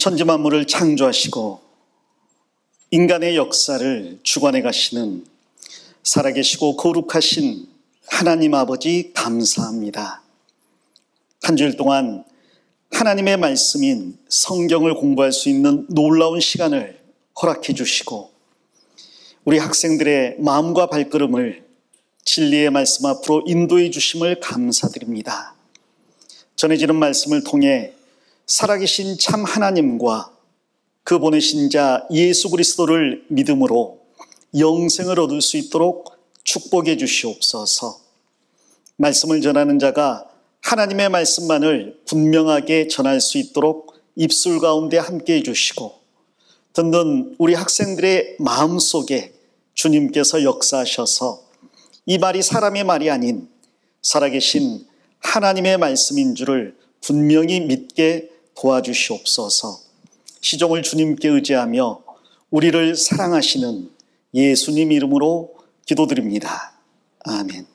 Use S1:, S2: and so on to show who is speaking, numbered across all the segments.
S1: 천지 만물을 창조하시고 인간의 역사를 주관해 가시는 살아계시고 거룩하신 하나님 아버지 감사합니다. 한 주일 동안 하나님의 말씀인 성경을 공부할 수 있는 놀라운 시간을 허락해 주시고 우리 학생들의 마음과 발걸음을 진리의 말씀 앞으로 인도해 주심을 감사드립니다. 전해지는 말씀을 통해 살아계신 참 하나님과 그 보내신 자 예수 그리스도를 믿음으로 영생을 얻을 수 있도록 축복해 주시옵소서. 말씀을 전하는 자가 하나님의 말씀만을 분명하게 전할 수 있도록 입술 가운데 함께 해주시고 듣는 우리 학생들의 마음속에 주님께서 역사하셔서 이 말이 사람의 말이 아닌 살아계신 하나님의 말씀인 줄을 분명히 믿게 도와주시옵소서. 시종을 주님께 의지하며 우리를 사랑하시는 예수님 이름으로 기도드립니다. 아멘.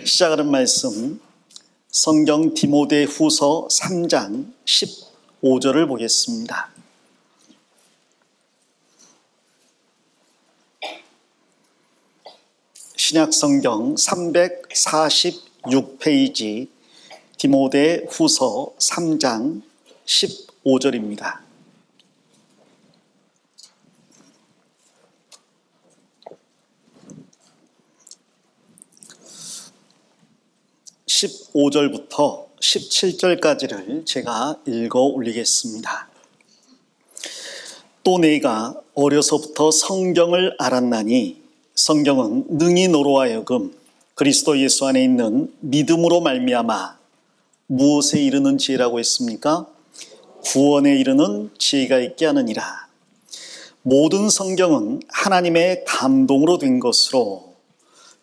S1: 시작하는 말씀 성경 디모데후서 3장 15절을 보겠습니다. 신약성경 346페이지 디모데후서 3장 15절입니다. (15절부터) (17절까지를) 제가 읽어 올리겠습니다. 또 내가 어려서부터 성경을 알았나니 성경은 능히 너로 하여금 그리스도 예수 안에 있는 믿음으로 말미암아 무엇에 이르는 지혜라고 했습니까? 구원에 이르는 지혜가 있게 하느니라. 모든 성경은 하나님의 감동으로 된 것으로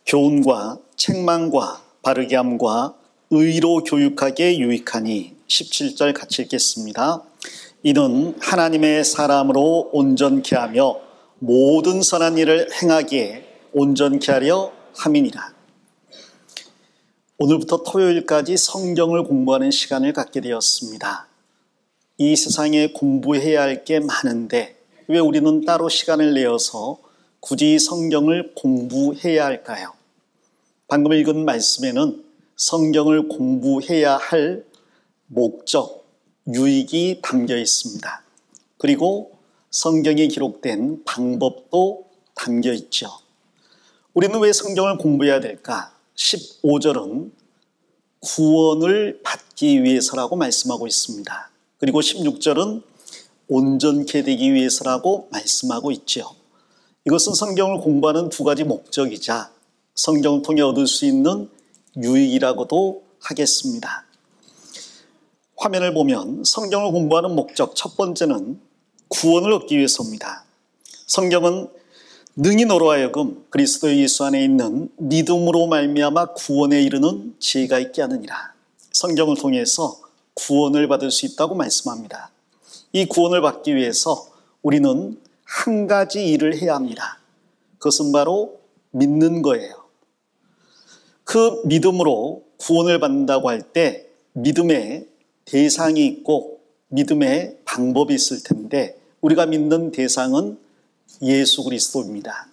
S1: 교훈과 책망과 바르게 함과 의로 교육하기에 유익하니 17절 같이 읽겠습니다. 이는 하나님의 사람으로 온전케 하며 모든 선한 일을 행하기에 온전케 하려 함이니라. 오늘부터 토요일까지 성경을 공부하는 시간을 갖게 되었습니다. 이 세상에 공부해야 할 게 많은데 왜 우리는 따로 시간을 내어서 굳이 성경을 공부해야 할까요? 방금 읽은 말씀에는 성경을 공부해야 할 목적, 유익이 담겨 있습니다. 그리고 성경에 기록된 방법도 담겨 있죠. 우리는 왜 성경을 공부해야 될까? 15절은 구원을 받기 위해서라고 말씀하고 있습니다. 그리고 16절은 온전케 되기 위해서라고 말씀하고 있죠. 이것은 성경을 공부하는 두 가지 목적이자 성경을 통해 얻을 수 있는 유익이라고도 하겠습니다. 화면을 보면 성경을 공부하는 목적 첫 번째는 구원을 얻기 위해서입니다. 성경은 능히 너로 하여금 그리스도 예수 안에 있는 믿음으로 말미암아 구원에 이르는 지혜가 있게 하느니라. 성경을 통해서 구원을 받을 수 있다고 말씀합니다. 이 구원을 받기 위해서 우리는 한 가지 일을 해야 합니다. 그것은 바로 믿는 거예요. 그 믿음으로 구원을 받는다고 할 때 믿음의 대상이 있고 믿음의 방법이 있을 텐데 우리가 믿는 대상은 예수 그리스도입니다.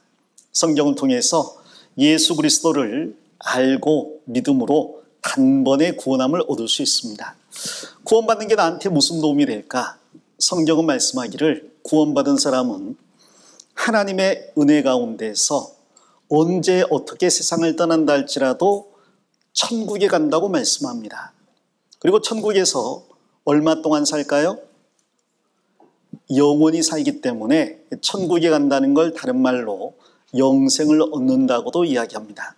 S1: 성경을 통해서 예수 그리스도를 알고 믿음으로 단번에 구원함을 얻을 수 있습니다. 구원받는 게 나한테 무슨 도움이 될까? 성경은 말씀하기를 구원받은 사람은 하나님의 은혜 가운데서 언제 어떻게 세상을 떠난다 할지라도 천국에 간다고 말씀합니다. 그리고 천국에서 얼마 동안 살까요? 영원히 살기 때문에 천국에 간다는 걸 다른 말로 영생을 얻는다고도 이야기합니다.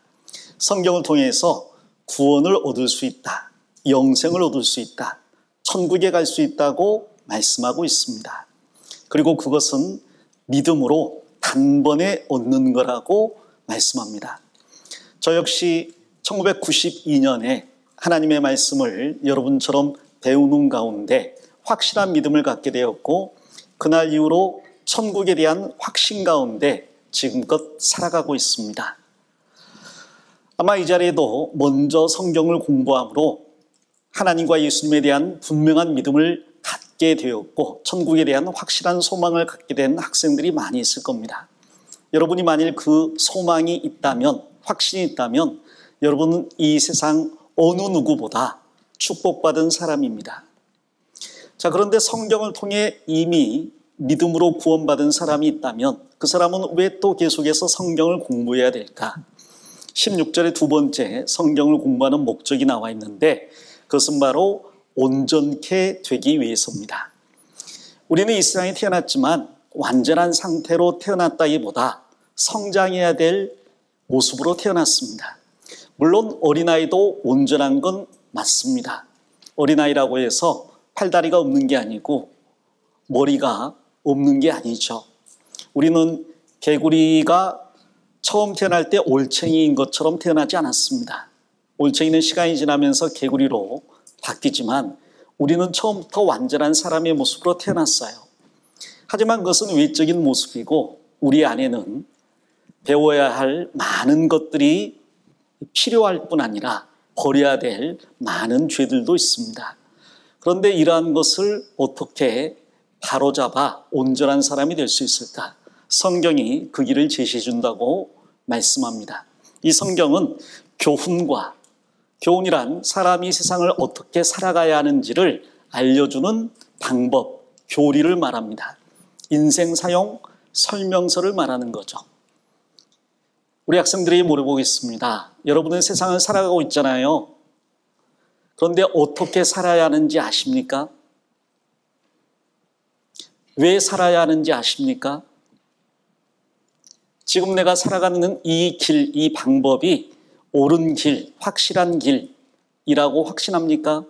S1: 성경을 통해서 구원을 얻을 수 있다, 영생을 얻을 수 있다, 천국에 갈 수 있다고 말씀하고 있습니다. 그리고 그것은 믿음으로 단번에 얻는 거라고 말씀합니다. 저 역시 1992년에 하나님의 말씀을 여러분처럼 배우는 가운데 확실한 믿음을 갖게 되었고 그날 이후로 천국에 대한 확신 가운데 지금껏 살아가고 있습니다. 아마 이 자리에도 먼저 성경을 공부함으로 하나님과 예수님에 대한 분명한 믿음을 갖게 갖게 되었고 천국에 대한 확실한 소망을 갖게 된 학생들이 많이 있을 겁니다. 여러분이 만일 그 소망이 있다면, 확신이 있다면 여러분은 이 세상 어느 누구보다 축복받은 사람입니다. 자, 그런데 성경을 통해 이미 믿음으로 구원받은 사람이 있다면 그 사람은 왜 또 계속해서 성경을 공부해야 될까? 16절의 두 번째 성경을 공부하는 목적이 나와 있는데 그것은 바로 온전케 되기 위해서입니다. 우리는 이 세상에 태어났지만 완전한 상태로 태어났다기보다 성장해야 될 모습으로 태어났습니다. 물론 어린아이도 온전한 건 맞습니다. 어린아이라고 해서 팔다리가 없는 게 아니고 머리가 없는 게 아니죠. 우리는 개구리가 처음 태어날 때 올챙이인 것처럼 태어나지 않았습니다. 올챙이는 시간이 지나면서 개구리로 바뀌지만 우리는 처음부터 완전한 사람의 모습으로 태어났어요. 하지만 그것은 외적인 모습이고 우리 안에는 배워야 할 많은 것들이 필요할 뿐 아니라 버려야 될 많은 죄들도 있습니다. 그런데 이러한 것을 어떻게 바로잡아 온전한 사람이 될 수 있을까? 성경이 그 길을 제시해 준다고 말씀합니다. 이 성경은 교훈이란 사람이 세상을 어떻게 살아가야 하는지를 알려주는 방법, 교리를 말합니다. 인생 사용 설명서를 말하는 거죠. 우리 학생들이 물어보겠습니다. 여러분은 세상을 살아가고 있잖아요. 그런데 어떻게 살아야 하는지 아십니까? 왜 살아야 하는지 아십니까? 지금 내가 살아가는 이 길, 이 방법이 옳은 길, 확실한 길이라고 확신합니까?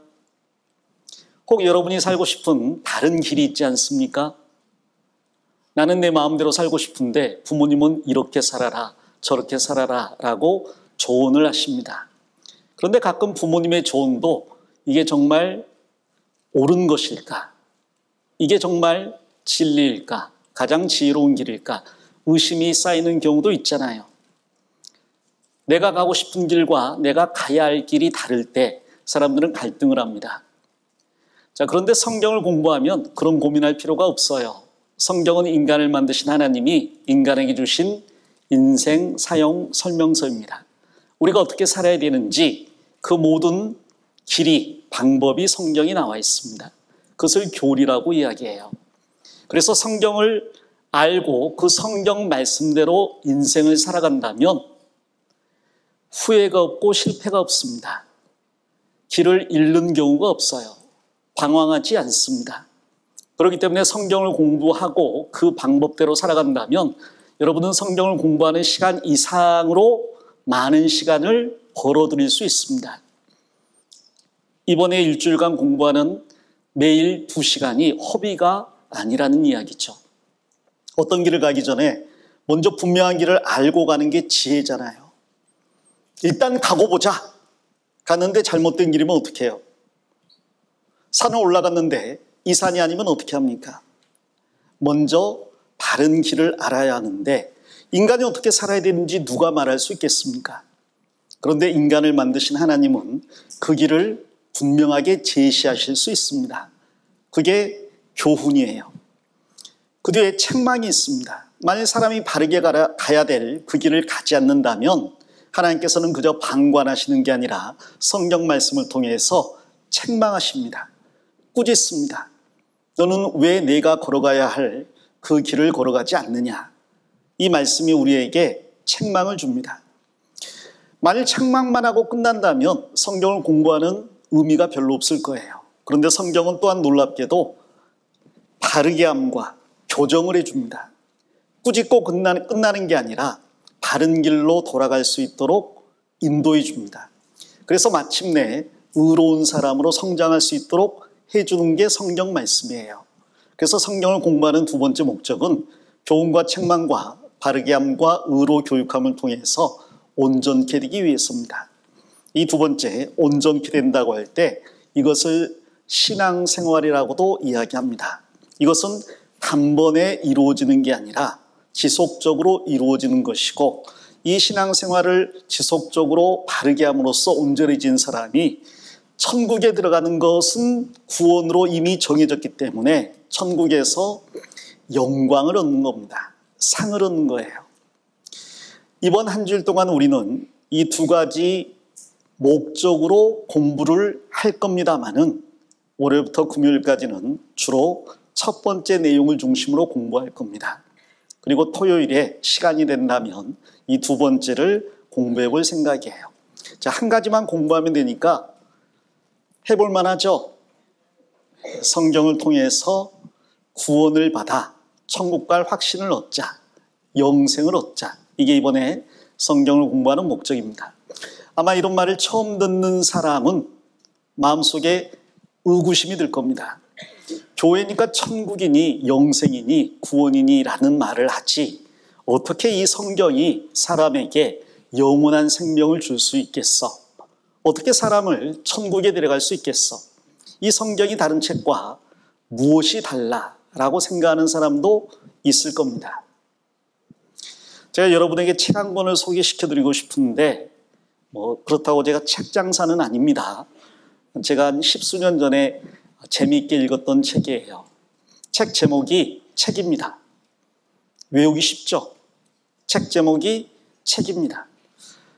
S1: 혹 여러분이 살고 싶은 다른 길이 있지 않습니까? 나는 내 마음대로 살고 싶은데 부모님은 이렇게 살아라, 저렇게 살아라 라고 조언을 하십니다. 그런데 가끔 부모님의 조언도 이게 정말 옳은 것일까? 이게 정말 진리일까? 가장 지혜로운 길일까? 의심이 쌓이는 경우도 있잖아요. 내가 가고 싶은 길과 내가 가야 할 길이 다를 때 사람들은 갈등을 합니다. 자, 그런데 성경을 공부하면 그런 고민할 필요가 없어요. 성경은 인간을 만드신 하나님이 인간에게 주신 인생 사용 설명서입니다. 우리가 어떻게 살아야 되는지 그 모든 길이, 방법이 성경에 나와 있습니다. 그것을 교리라고 이야기해요. 그래서 성경을 알고 그 성경 말씀대로 인생을 살아간다면 후회가 없고 실패가 없습니다. 길을 잃는 경우가 없어요. 방황하지 않습니다. 그렇기 때문에 성경을 공부하고 그 방법대로 살아간다면 여러분은 성경을 공부하는 시간 이상으로 많은 시간을 벌어들일 수 있습니다. 이번에 일주일간 공부하는 매일 2시간이 허비가 아니라는 이야기죠. 어떤 길을 가기 전에 먼저 분명한 길을 알고 가는 게 지혜잖아요. 일단 가고 보자. 갔는데 잘못된 길이면 어떻게 해요? 산을 올라갔는데 이 산이 아니면 어떻게 합니까? 먼저 바른 길을 알아야 하는데 인간이 어떻게 살아야 되는지 누가 말할 수 있겠습니까? 그런데 인간을 만드신 하나님은 그 길을 분명하게 제시하실 수 있습니다. 그게 교훈이에요. 그 뒤에 책망이 있습니다. 만약 사람이 바르게 가야 될 그 길을 가지 않는다면 하나님께서는 그저 방관하시는 게 아니라 성경 말씀을 통해서 책망하십니다. 꾸짖습니다. 너는 왜 내가 걸어가야 할 그 길을 걸어가지 않느냐. 이 말씀이 우리에게 책망을 줍니다. 만일 책망만 하고 끝난다면 성경을 공부하는 의미가 별로 없을 거예요. 그런데 성경은 또한 놀랍게도 바르게 함과 교정을 해줍니다. 꾸짖고 끝나는 게 아니라 바른 길로 돌아갈 수 있도록 인도해 줍니다. 그래서 마침내 의로운 사람으로 성장할 수 있도록 해주는 게 성경 말씀이에요. 그래서 성경을 공부하는 두 번째 목적은 교훈과 책망과 바르게 함과 의로 교육함을 통해서 온전케 되기 위해서입니다. 이 두 번째, 온전케 된다고 할 때 이것을 신앙생활이라고도 이야기합니다. 이것은 단번에 이루어지는 게 아니라 지속적으로 이루어지는 것이고 이 신앙생활을 지속적으로 바르게 함으로써 온전해진 사람이 천국에 들어가는 것은 구원으로 이미 정해졌기 때문에 천국에서 영광을 얻는 겁니다. 상을 얻는 거예요. 이번 한 주일 동안 우리는 이 두 가지 목적으로 공부를 할 겁니다만은 월요일부터 금요일까지는 주로 첫 번째 내용을 중심으로 공부할 겁니다. 그리고 토요일에 시간이 된다면 이 두 번째를 공부해 볼 생각이에요. 자, 한 가지만 공부하면 되니까 해볼 만하죠? 성경을 통해서 구원을 받아 천국 갈 확신을 얻자, 영생을 얻자. 이게 이번에 성경을 공부하는 목적입니다. 아마 이런 말을 처음 듣는 사람은 마음속에 의구심이 들 겁니다. 교회니까 천국이니 영생이니 구원이니 라는 말을 하지 어떻게 이 성경이 사람에게 영원한 생명을 줄 수 있겠어? 어떻게 사람을 천국에 데려갈 수 있겠어? 이 성경이 다른 책과 무엇이 달라라고 생각하는 사람도 있을 겁니다. 제가 여러분에게 책 한 권을 소개시켜드리고 싶은데 그렇다고 제가 책 장사는 아닙니다. 제가 한 10수년 전에 재미있게 읽었던 책이에요. 책 제목이 책입니다. 외우기 쉽죠? 책 제목이 책입니다.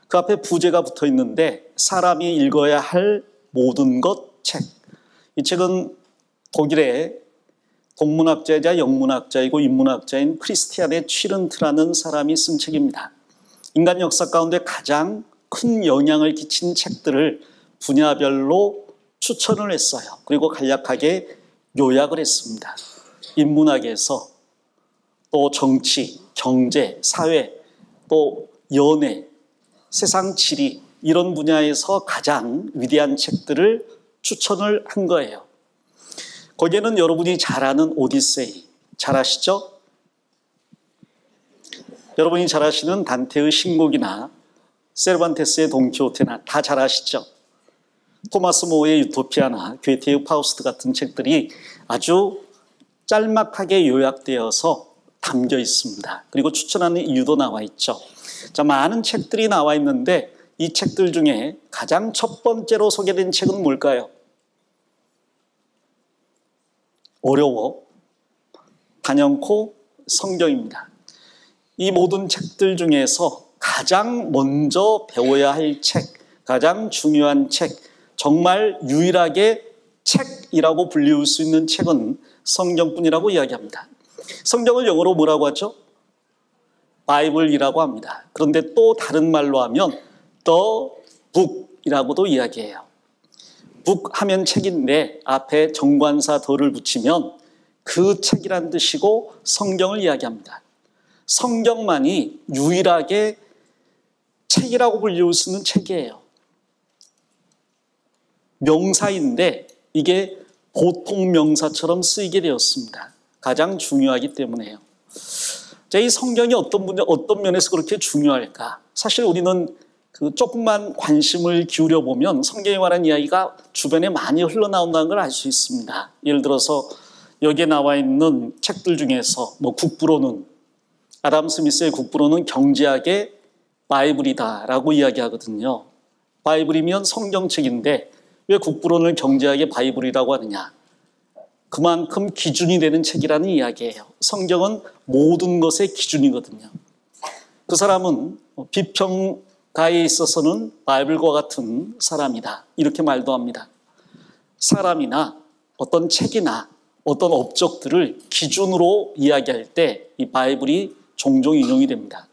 S1: 그 앞에 부제가 붙어 있는데 사람이 읽어야 할 모든 것 책. 이 책은 독일의 동문학자이자 영문학자이고 인문학자인 크리스티안의 취른트라는 사람이 쓴 책입니다. 인간 역사 가운데 가장 큰 영향을 끼친 책들을 분야별로 추천을 했어요. 그리고 간략하게 요약을 했습니다. 인문학에서 또 정치, 경제, 사회, 또 연애, 세상 지리 이런 분야에서 가장 위대한 책들을 추천을 한 거예요. 거기에는 여러분이 잘 아는 오디세이, 잘 아시죠? 여러분이 잘 아시는 단테의 신곡이나 세르반테스의 돈키호테나 다 잘 아시죠? 토마스 모어의 유토피아나 괴테의 파우스트 같은 책들이 아주 짤막하게 요약되어서 담겨 있습니다. 그리고 추천하는 이유도 나와 있죠. 자, 많은 책들이 나와 있는데 이 책들 중에 가장 첫 번째로 소개된 책은 뭘까요? 어려워, 단연코 성경입니다. 이 모든 책들 중에서 가장 먼저 배워야 할 책, 가장 중요한 책, 정말 유일하게 책이라고 불리울 수 있는 책은 성경뿐이라고 이야기합니다. 성경을 영어로 뭐라고 하죠? 바이블이라고 합니다. 그런데 또 다른 말로 하면 The Book이라고도 이야기해요. 북 하면 책인데 앞에 정관사 더를 붙이면 그 책이란 뜻이고 성경을 이야기합니다. 성경만이 유일하게 책이라고 불리울 수 있는 책이에요. 명사인데 이게 보통 명사처럼 쓰이게 되었습니다. 가장 중요하기 때문에요. 자, 이 성경이 어떤 면에서 그렇게 중요할까? 사실 우리는 조금만 관심을 기울여 보면 성경에 관한 이야기가 주변에 많이 흘러나온다는 걸 알 수 있습니다. 예를 들어서 여기에 나와 있는 책들 중에서 국부로는 아담 스미스의 국부로는 경제학의 바이블이다라고 이야기하거든요. 바이블이면 성경책인데 왜 국부론을 경제학의 바이블이라고 하느냐? 그만큼 기준이 되는 책이라는 이야기예요. 성경은 모든 것의 기준이거든요. 그 사람은 비평가에 있어서는 바이블과 같은 사람이다. 이렇게 말도 합니다. 사람이나 어떤 책이나 어떤 업적들을 기준으로 이야기할 때 이 바이블이 종종 인용이 됩니다.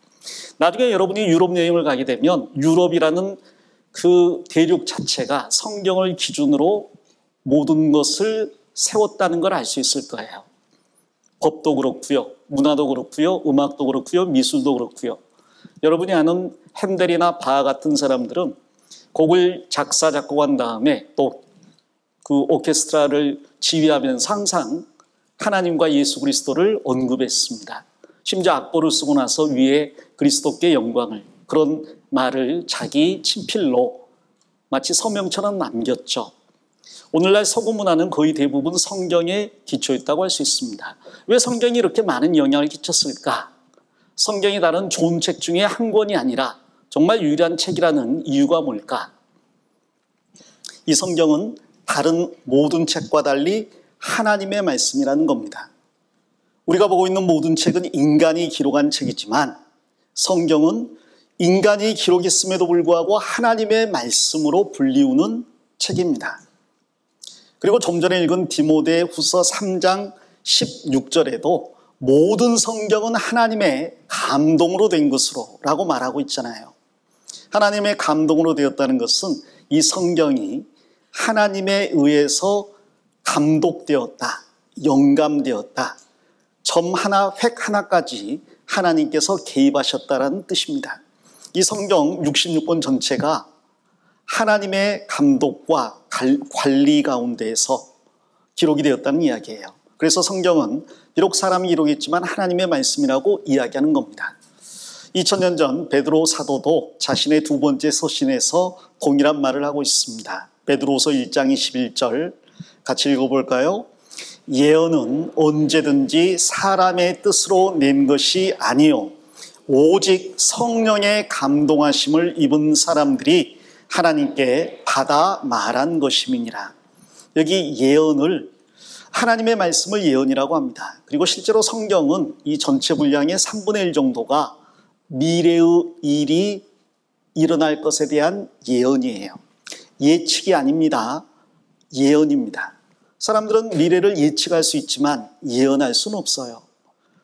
S1: 나중에 여러분이 유럽 여행을 가게 되면 유럽이라는 그 대륙 자체가 성경을 기준으로 모든 것을 세웠다는 걸 알 수 있을 거예요. 법도 그렇고요, 문화도 그렇고요, 음악도 그렇고요, 미술도 그렇고요. 여러분이 아는 핸델이나 바하 같은 사람들은 곡을 작사, 작곡한 다음에 또 그 오케스트라를 지휘하면서 항상 하나님과 예수 그리스도를 언급했습니다. 심지어 악보를 쓰고 나서 위에 그리스도께 영광을, 그런 말을 자기 친필로 마치 서명처럼 남겼죠. 오늘날 서구 문화는 거의 대부분 성경에 기초했다고 할 수 있습니다. 왜 성경이 이렇게 많은 영향을 끼쳤을까? 성경이 다른 좋은 책 중에 한 권이 아니라 정말 유일한 책이라는 이유가 뭘까? 이 성경은 다른 모든 책과 달리 하나님의 말씀이라는 겁니다. 우리가 보고 있는 모든 책은 인간이 기록한 책이지만 성경은 인간이 기록했음에도 불구하고 하나님의 말씀으로 불리우는 책입니다. 그리고 좀 전에 읽은 디모데후서 3장 16절에도 모든 성경은 하나님의 감동으로 된 것으로 라고 말하고 있잖아요. 하나님의 감동으로 되었다는 것은 이 성경이 하나님에 의해서 감독되었다, 영감되었다, 점 하나, 획 하나까지 하나님께서 개입하셨다는 뜻입니다. 이 성경 66권 전체가 하나님의 감독과 관리 가운데에서 기록이 되었다는 이야기예요. 그래서 성경은 비록 사람이 기록했지만 하나님의 말씀이라고 이야기하는 겁니다. 2000년 전 베드로 사도도 자신의 두 번째 서신에서 동일한 말을 하고 있습니다. 베드로서 1장 21절 같이 읽어볼까요? 예언은 언제든지 사람의 뜻으로 낸 것이 아니요 오직 성령의 감동하심을 입은 사람들이 하나님께 받아 말한 것임이니라. 여기 예언을, 하나님의 말씀을 예언이라고 합니다. 그리고 실제로 성경은 이 전체 분량의 3분의 1 정도가 미래의 일이 일어날 것에 대한 예언이에요. 예측이 아닙니다. 예언입니다. 사람들은 미래를 예측할 수 있지만 예언할 수는 없어요.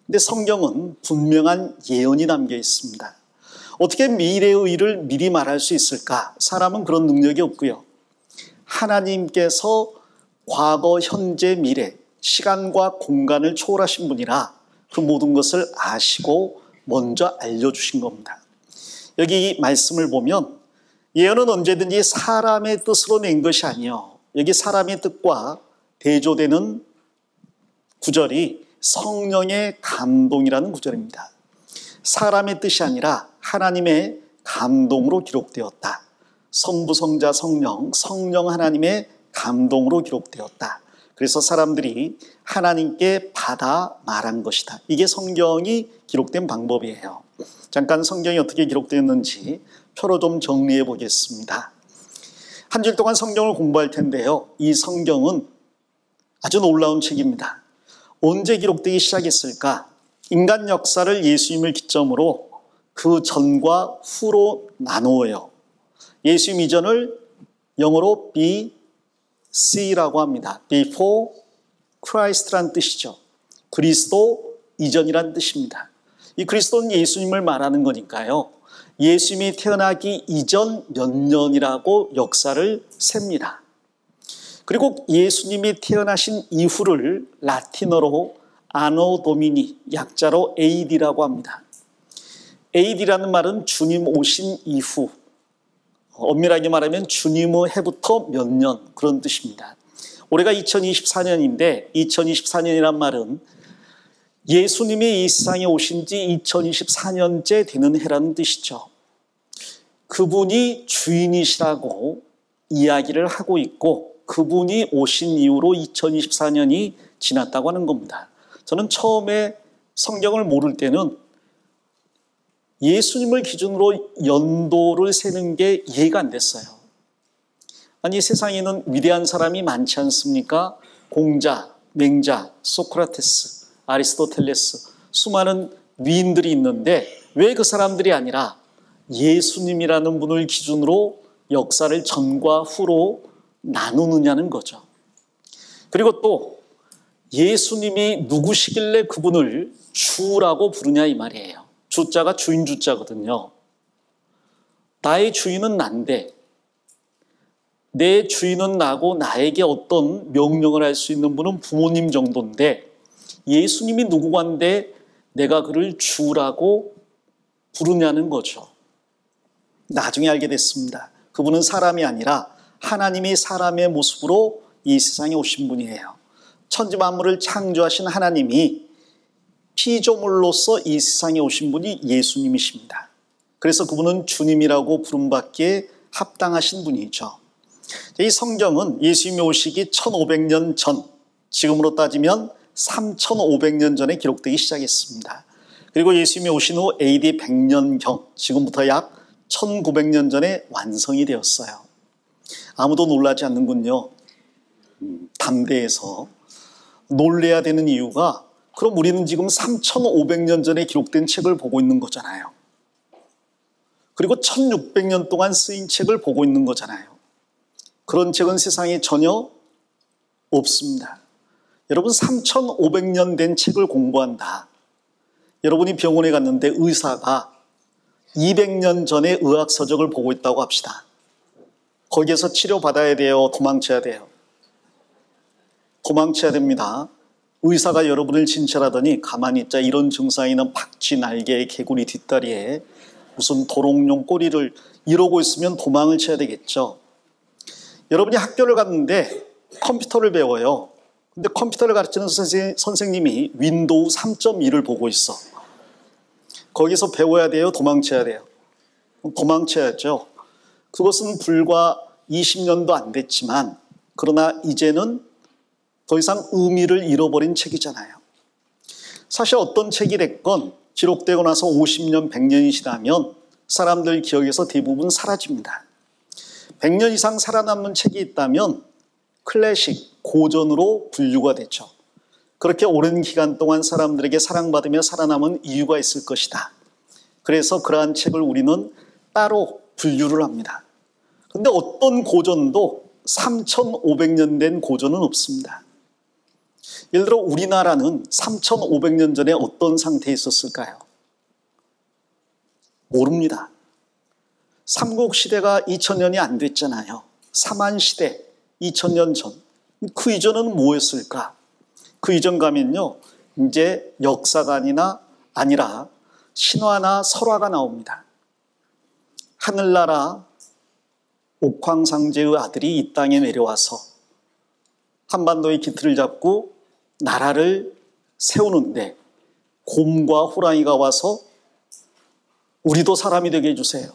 S1: 근데 성경은 분명한 예언이 담겨 있습니다. 어떻게 미래의 일을 미리 말할 수 있을까? 사람은 그런 능력이 없고요. 하나님께서 과거, 현재, 미래, 시간과 공간을 초월하신 분이라 그 모든 것을 아시고 먼저 알려주신 겁니다. 여기 이 말씀을 보면 예언은 언제든지 사람의 뜻으로 낸 것이 아니요. 여기 사람의 뜻과 대조되는 구절이 성령의 감동이라는 구절입니다. 사람의 뜻이 아니라 하나님의 감동으로 기록되었다. 성부, 성자, 성령, 성령 하나님의 감동으로 기록되었다. 그래서 사람들이 하나님께 받아 말한 것이다. 이게 성경이 기록된 방법이에요. 잠깐 성경이 어떻게 기록되었는지 표로 좀 정리해 보겠습니다. 한 주일 동안 성경을 공부할 텐데요. 이 성경은 아주 놀라운 책입니다. 언제 기록되기 시작했을까? 인간 역사를 예수님을 기점으로 그 전과 후로 나누어요. 예수님 이전을 영어로 BC라고 합니다. Before Christ란 뜻이죠. 그리스도 이전이란 뜻입니다. 이 그리스도는 예수님을 말하는 거니까요. 예수님이 태어나기 이전 몇 년이라고 역사를 셉니다. 그리고 예수님이 태어나신 이후를 라틴어로 아노 도미니, 약자로 AD라고 합니다. AD라는 말은 주님 오신 이후, 엄밀하게 말하면 주님의 해부터 몇 년, 그런 뜻입니다. 올해가 2024년인데 2024년이란 말은 예수님이 이 세상에 오신 지 2024년째 되는 해라는 뜻이죠. 그분이 주인이시라고 이야기를 하고 있고 그분이 오신 이후로 2024년이 지났다고 하는 겁니다. 저는 처음에 성경을 모를 때는 예수님을 기준으로 연도를 세는 게 이해가 안 됐어요. 아니, 세상에는 위대한 사람이 많지 않습니까? 공자, 맹자, 소크라테스, 아리스토텔레스, 수많은 위인들이 있는데 왜 그 사람들이 아니라 예수님이라는 분을 기준으로 역사를 전과 후로 나누느냐는 거죠. 그리고 또 예수님이 누구시길래 그분을 주라고 부르냐 이 말이에요. 주자가 주인 주자거든요. 나의 주인은 난데 내 주인은 나고 나에게 어떤 명령을 할 수 있는 분은 부모님 정도인데 예수님이 누구간데 내가 그를 주라고 부르냐는 거죠. 나중에 알게 됐습니다. 그분은 사람이 아니라 하나님이 사람의 모습으로 이 세상에 오신 분이에요. 천지 만물을 창조하신 하나님이 피조물로서 이 세상에 오신 분이 예수님이십니다. 그래서 그분은 주님이라고 부름받기에 합당하신 분이죠. 이 성경은 예수님이 오시기 1500년 전, 지금으로 따지면 3500년 전에 기록되기 시작했습니다. 그리고 예수님이 오신 후 AD 100년경, 지금부터 약 1900년 전에 완성이 되었어요. 아무도 놀라지 않는군요. 담대해서. 놀래야 되는 이유가, 그럼 우리는 지금 3,500년 전에 기록된 책을 보고 있는 거잖아요. 그리고 1,600년 동안 쓰인 책을 보고 있는 거잖아요. 그런 책은 세상에 전혀 없습니다. 여러분, 3,500년 된 책을 공부한다. 여러분이 병원에 갔는데 의사가 200년 전에 의학서적을 보고 있다고 합시다. 거기에서 치료받아야 돼요? 도망쳐야 돼요? 도망쳐야 됩니다. 의사가 여러분을 진찰하더니 가만히 있자, 이런 증상이 있는 박쥐 날개에 개구리 뒷다리에 무슨 도롱뇽 꼬리를 이러고 있으면 도망을 쳐야 되겠죠. 여러분이 학교를 갔는데 컴퓨터를 배워요. 근데 컴퓨터를 가르치는 선생님이 윈도우 3.1을 보고 있어. 거기서 배워야 돼요? 도망쳐야 돼요? 도망쳐야죠. 그것은 불과 20년도 안 됐지만, 그러나 이제는 더 이상 의미를 잃어버린 책이잖아요. 사실 어떤 책이 됐건 기록되고 나서 50년, 100년이 지나면 사람들 기억에서 대부분 사라집니다. 100년 이상 살아남는 책이 있다면 클래식, 고전으로 분류가 되죠. 그렇게 오랜 기간 동안 사람들에게 사랑받으며 살아남은 이유가 있을 것이다. 그래서 그러한 책을 우리는 따로 분류를 합니다. 그런데 어떤 고전도 3,500년 된 고전은 없습니다. 예를 들어 우리나라는 3,500년 전에 어떤 상태에 있었을까요? 모릅니다. 삼국시대가 2000년이 안 됐잖아요. 삼한시대, 2000년 전. 그 이전은 뭐였을까? 그 이전 가면요, 이제 역사가 아니라 신화나 설화가 나옵니다. 하늘나라 옥황상제의 아들이 이 땅에 내려와서 한반도의 기틀을 잡고 나라를 세우는데 곰과 호랑이가 와서 우리도 사람이 되게 해주세요.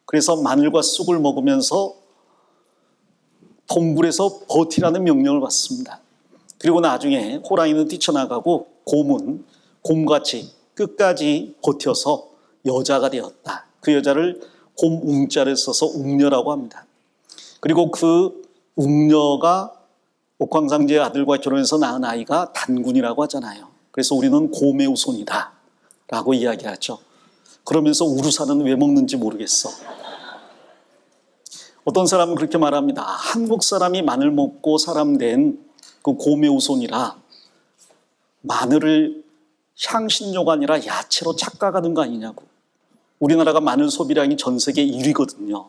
S1: 그래서 마늘과 쑥을 먹으면서 동굴에서 버티라는 명령을 받습니다. 그리고 나중에 호랑이는 뛰쳐나가고 곰은 곰같이 끝까지 버텨서 여자가 되었다. 그 여자를 곰웅자를 써서 웅녀라고 합니다. 그리고 그 웅녀가 옥황상제의 아들과 결혼해서 낳은 아이가 단군이라고 하잖아요. 그래서 우리는 곰의 후손이다 라고 이야기하죠. 그러면서 우루사는 왜 먹는지 모르겠어. 어떤 사람은 그렇게 말합니다. 한국 사람이 마늘 먹고 사람 된 그 곰의 후손이라 마늘을 향신료가 아니라 야채로 착각하는 거 아니냐고. 우리나라가 마늘 소비량이 전 세계 1위거든요.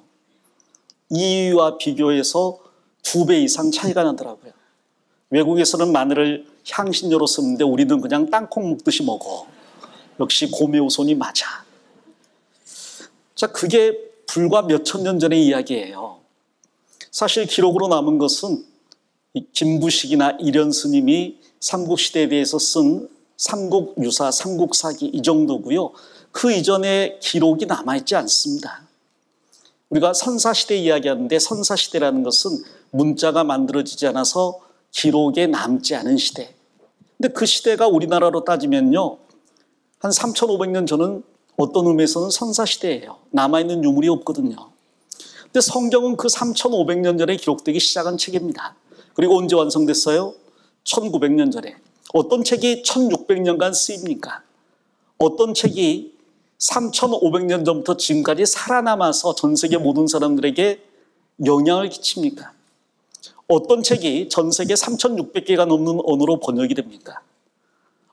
S1: 2위와 비교해서 2배 이상 차이가 나더라고요. 외국에서는 마늘을 향신료로 쓰는데 우리는 그냥 땅콩 먹듯이 먹어. 역시 곰의 후손이 맞아. 자, 그게 불과 몇천 년 전의 이야기예요. 사실 기록으로 남은 것은 김부식이나 이련 스님이 삼국시대에 대해서 쓴 삼국유사, 삼국사기 이 정도고요. 그 이전에 기록이 남아있지 않습니다. 우리가 선사시대 이야기하는데 선사시대라는 것은 문자가 만들어지지 않아서 기록에 남지 않은 시대. 근데 그 시대가 우리나라로 따지면요, 한 3,500년 전은 어떤 의미에서는 선사시대예요. 남아있는 유물이 없거든요. 근데 성경은 그 3,500년 전에 기록되기 시작한 책입니다. 그리고 언제 완성됐어요? 1900년 전에. 어떤 책이 1600년간 쓰입니까? 어떤 책이 3500년 전부터 지금까지 살아남아서 전 세계 모든 사람들에게 영향을 끼칩니까? 어떤 책이 전 세계 3600개가 넘는 언어로 번역이 됩니까?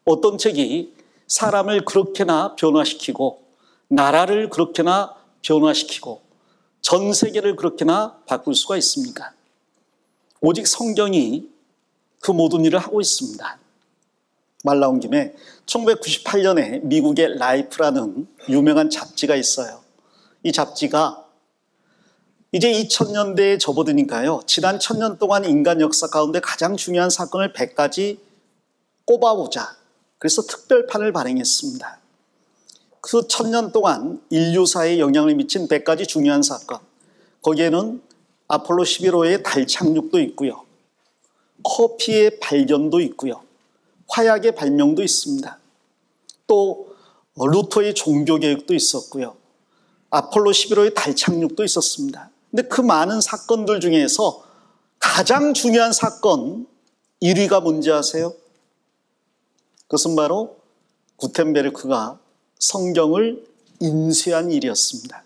S1: 어떤 책이 사람을 그렇게나 변화시키고 나라를 그렇게나 변화시키고 전 세계를 그렇게나 바꿀 수가 있습니까? 오직 성경이 그 모든 일을 하고 있습니다. 말 나온 김에 1998년에 미국의 라이프라는 유명한 잡지가 있어요. 이 잡지가 이제 2000년대에 접어드니까요, 지난 1000년 동안 인간 역사 가운데 가장 중요한 사건을 100가지 꼽아보자. 그래서 특별판을 발행했습니다. 그 1000년 동안 인류사에 영향을 미친 100가지 중요한 사건. 거기에는 아폴로 11호의 달 착륙도 있고요. 커피의 발견도 있고요. 화약의 발명도 있습니다. 또 루터의 종교개혁도 있었고요. 아폴로 11호의 달 착륙도 있었습니다. 근데 그 많은 사건들 중에서 가장 중요한 사건 1위가 뭔지 아세요? 그것은 바로 구텐베르크가 성경을 인쇄한 일이었습니다.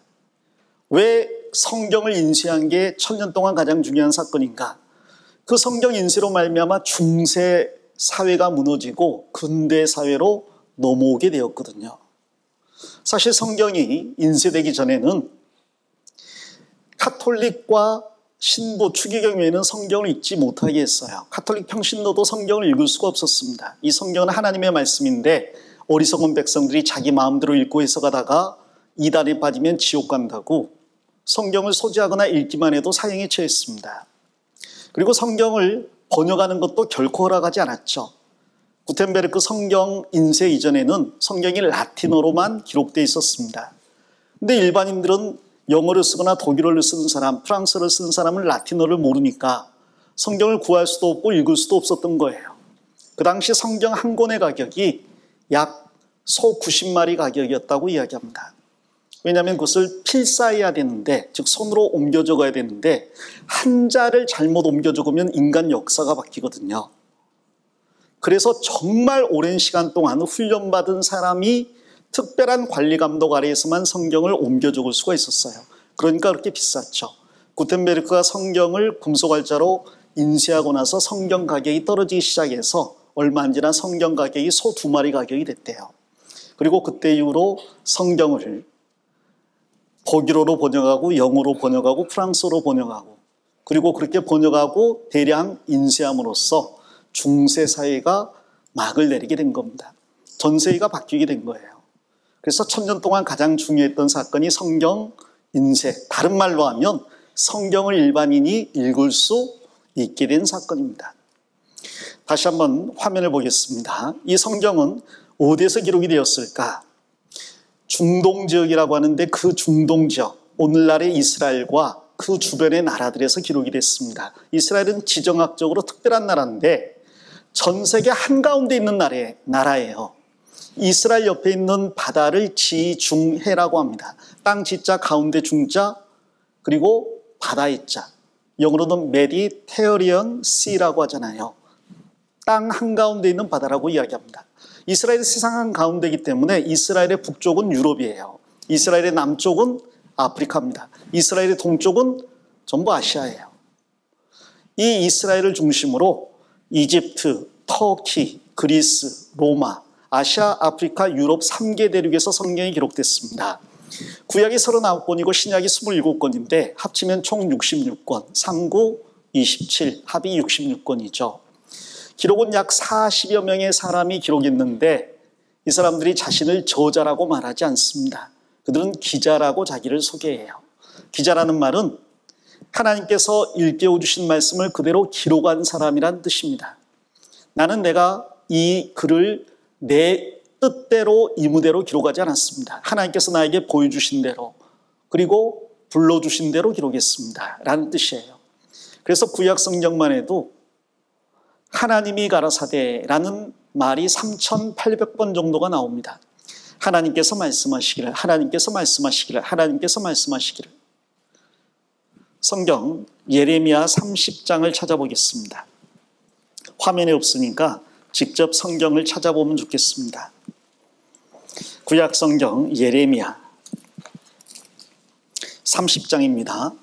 S1: 왜 성경을 인쇄한 게 1000년 동안 가장 중요한 사건인가? 그 성경 인쇄로 말미암아 중세 사회가 무너지고 근대 사회로 넘어오게 되었거든요. 사실 성경이 인쇄되기 전에는 카톨릭과 신부, 추기경 외에는 성경을 읽지 못하게 했어요. 카톨릭 평신도도 성경을 읽을 수가 없었습니다. 이 성경은 하나님의 말씀인데 어리석은 백성들이 자기 마음대로 읽고 해석하다가 이단에 빠지면 지옥 간다고 성경을 소지하거나 읽기만 해도 사형에 처했습니다. 그리고 성경을 번역하는 것도 결코 허락하지 않았죠. 구텐베르크 성경 인쇄 이전에는 성경이 라틴어로만 기록되어 있었습니다. 근데 일반인들은 영어를 쓰거나 독일어를 쓰는 사람, 프랑스어를 쓰는 사람은 라틴어를 모르니까 성경을 구할 수도 없고 읽을 수도 없었던 거예요. 그 당시 성경 한 권의 가격이 약 소 90마리 가격이었다고 이야기합니다. 왜냐하면 그것을 필사해야 되는데, 즉 손으로 옮겨 적어야 되는데 한 자를 잘못 옮겨 적으면 인간 역사가 바뀌거든요. 그래서 정말 오랜 시간 동안 훈련받은 사람이 특별한 관리 감독 아래에서만 성경을 옮겨 적을 수가 있었어요. 그러니까 그렇게 비쌌죠. 구텐베르크가 성경을 금속알자로 인쇄하고 나서 성경 가격이 떨어지기 시작해서 얼마 안 지나 성경 가격이 소 2마리 가격이 됐대요. 그리고 그때 이후로 성경을 독일어로 번역하고 영어로 번역하고 프랑스어로 번역하고 그리고 그렇게 번역하고 대량 인쇄함으로써 중세 사회가 막을 내리게 된 겁니다. 전 세계가 바뀌게 된 거예요. 그래서 1000년 동안 가장 중요했던 사건이 성경 인쇄, 다른 말로 하면 성경을 일반인이 읽을 수 있게 된 사건입니다. 다시 한번 화면을 보겠습니다. 이 성경은 어디에서 기록이 되었을까? 중동 지역이라고 하는데 그 중동 지역, 오늘날의 이스라엘과 그 주변의 나라들에서 기록이 됐습니다. 이스라엘은 지정학적으로 특별한 나라인데 전 세계 한가운데 있는 나라예요. 이스라엘 옆에 있는 바다를 지중해라고 합니다. 땅 지자 가운데 중자 그리고 바다의 자. 영어로는 메디테리언 시라고 하잖아요. 땅 한가운데 있는 바다라고 이야기합니다. 이스라엘이 세상 한가운데이기 때문에 이스라엘의 북쪽은 유럽이에요. 이스라엘의 남쪽은 아프리카입니다. 이스라엘의 동쪽은 전부 아시아예요. 이 이스라엘을 중심으로 이집트, 터키, 그리스, 로마, 아시아, 아프리카, 유럽 3개 대륙에서 성경이 기록됐습니다. 구약이 39권이고 신약이 27권인데 합치면 총 66권, 상구 27, 합이 66권이죠. 기록은 약 40여 명의 사람이 기록했는데 이 사람들이 자신을 저자라고 말하지 않습니다. 그들은 기자라고 자기를 소개해요. 기자라는 말은 하나님께서 일깨워 주신 말씀을 그대로 기록한 사람이란 뜻입니다. 나는 내가 이 글을 내 뜻대로 이무대로 기록하지 않았습니다. 하나님께서 나에게 보여주신 대로 그리고 불러주신 대로 기록했습니다 라는 뜻이에요. 그래서 구약 성경만 해도 하나님이 가라사대라는 말이 3800번 정도가 나옵니다. 하나님께서 말씀하시기를, 하나님께서 말씀하시기를, 하나님께서 말씀하시기를. 성경 예레미야 30장을 찾아보겠습니다. 화면에 없으니까 직접 성경을 찾아보면 좋겠습니다. 구약 성경 예레미야 30장입니다.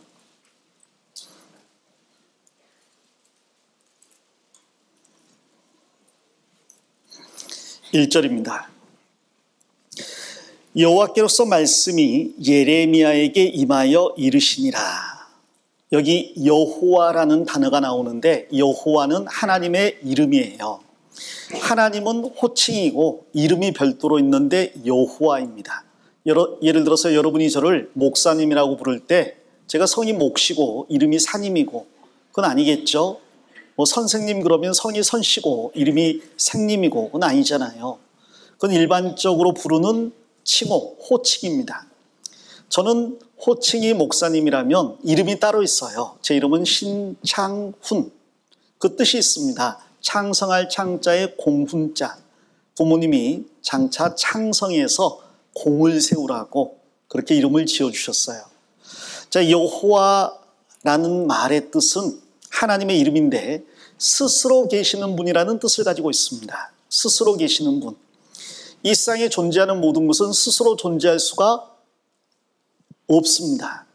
S1: 1절입니다. 여호와께로서 말씀이 예레미야에게 임하여 이르시니라. 여기 여호와라는 단어가 나오는데 여호와는 하나님의 이름이에요. 하나님은 호칭이고 이름이 별도로 있는데 여호와입니다. 예를 들어서 여러분이 저를 목사님이라고 부를 때 제가 성이 목시고 이름이 사님이고 그건 아니겠죠? 뭐 선생님 그러면 성이 선씨고 이름이 생님이고 그건 아니잖아요. 그건 일반적으로 부르는 칭호, 호칭입니다. 저는 호칭이 목사님이라면 이름이 따로 있어요. 제 이름은 신창훈. 그 뜻이 있습니다. 창성할 창자에 공훈자. 부모님이 장차 창성해서 공을 세우라고 그렇게 이름을 지어주셨어요. 자, 여호와라는 말의 뜻은 하나님의 이름인데 스스로 계시는 분이라는 뜻을 가지고 있습니다. 스스로 계시는 분. 이 세상에 존재하는 모든 것은 스스로 존재할 수가 없습니다.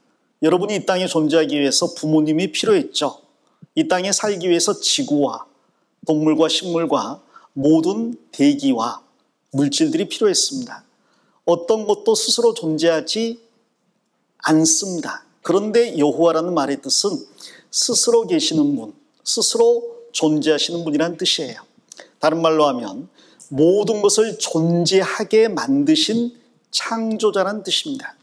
S1: 여러분이 이 땅에 존재하기 위해서 부모님이 필요했죠. 이 땅에 살기 위해서 지구와 동물과 식물과 모든 대기와 물질들이 필요했습니다. 어떤 것도 스스로 존재하지 않습니다. 그런데 여호와라는 말의 뜻은 스스로 계시는 분, 스스로 존재하시는 분이라는 뜻이에요. 다른 말로 하면 모든 것을 존재하게 만드신 창조자라는 뜻입니다.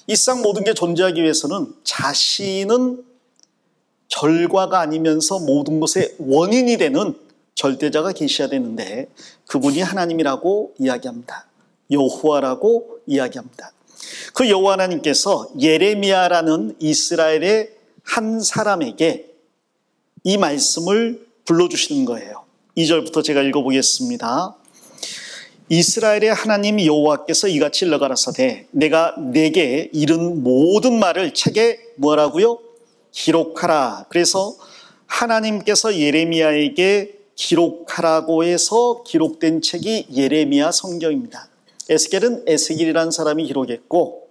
S1: 이 세상 모든 게 존재하기 위해서는 자신은 결과가 아니면서 모든 것의 원인이 되는 절대자가 계셔야 되는데 그분이 하나님이라고 이야기합니다. 여호와라고 이야기합니다. 그 여호와 하나님께서 예레미야라는 이스라엘의 한 사람에게 이 말씀을 불러주시는 거예요. 2절부터 제가 읽어보겠습니다. 이스라엘의 하나님 여호와께서 이같이 일러가라사대 내가 내게 이른 모든 말을 책에 뭐라고요? 기록하라. 그래서 하나님께서 예레미야에게 기록하라고 해서 기록된 책이 예레미야 성경입니다. 에스겔은 에스겔이라는 사람이 기록했고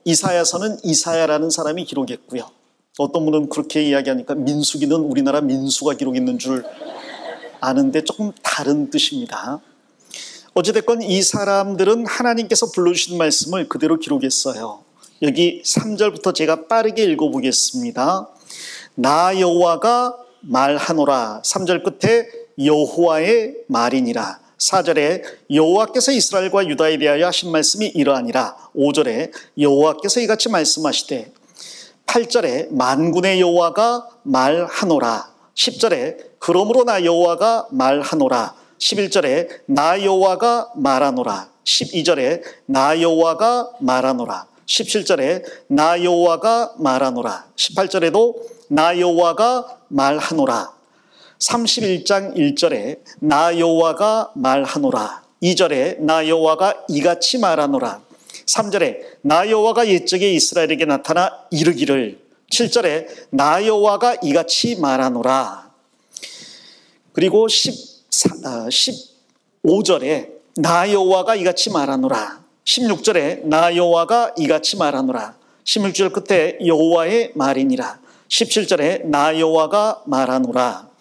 S1: 이사야서는 이사야라는 사람이 기록했고요. 어떤 분은 그렇게 이야기하니까 민수기는 우리나라 민수가 기록했는 줄 아는데 조금 다른 뜻입니다. 어찌됐건 이 사람들은 하나님께서 불러주신 말씀을 그대로 기록했어요. 여기 3절부터 제가 빠르게 읽어보겠습니다. 나 여호와가 말하노라. 3절 끝에 여호와의 말이니라. 4절에 여호와께서 이스라엘과 유다에 대하여 하신 말씀이 이러하니라. 5절에 여호와께서 이같이 말씀하시되 8절에 만군의 여호와가 말하노라. 10절에 그러므로 나 여호와가 말하노라. 11절에 나 여호와가 말하노라. 12절에 나 여호와가 말하노라. 17절에 나 여호와가 말하노라. 18절에도 나 여호와가 말하노라. 31장 1절에 나 여호와가 말하노라. 2절에 나 여호와가 이같이 말하노라. 3절에 나 여호와가 옛적에 이스라엘에게 나타나 이르기를. 7절에 나 여호와가 이같이 말하노라. 그리고 15절에 나 여호와가 이같이 말하노라. 16절에 나 여호와가 이같이 말하노라. 16절 끝에 여호와의 말이니라. 17절에 나 여호와가 말하노라.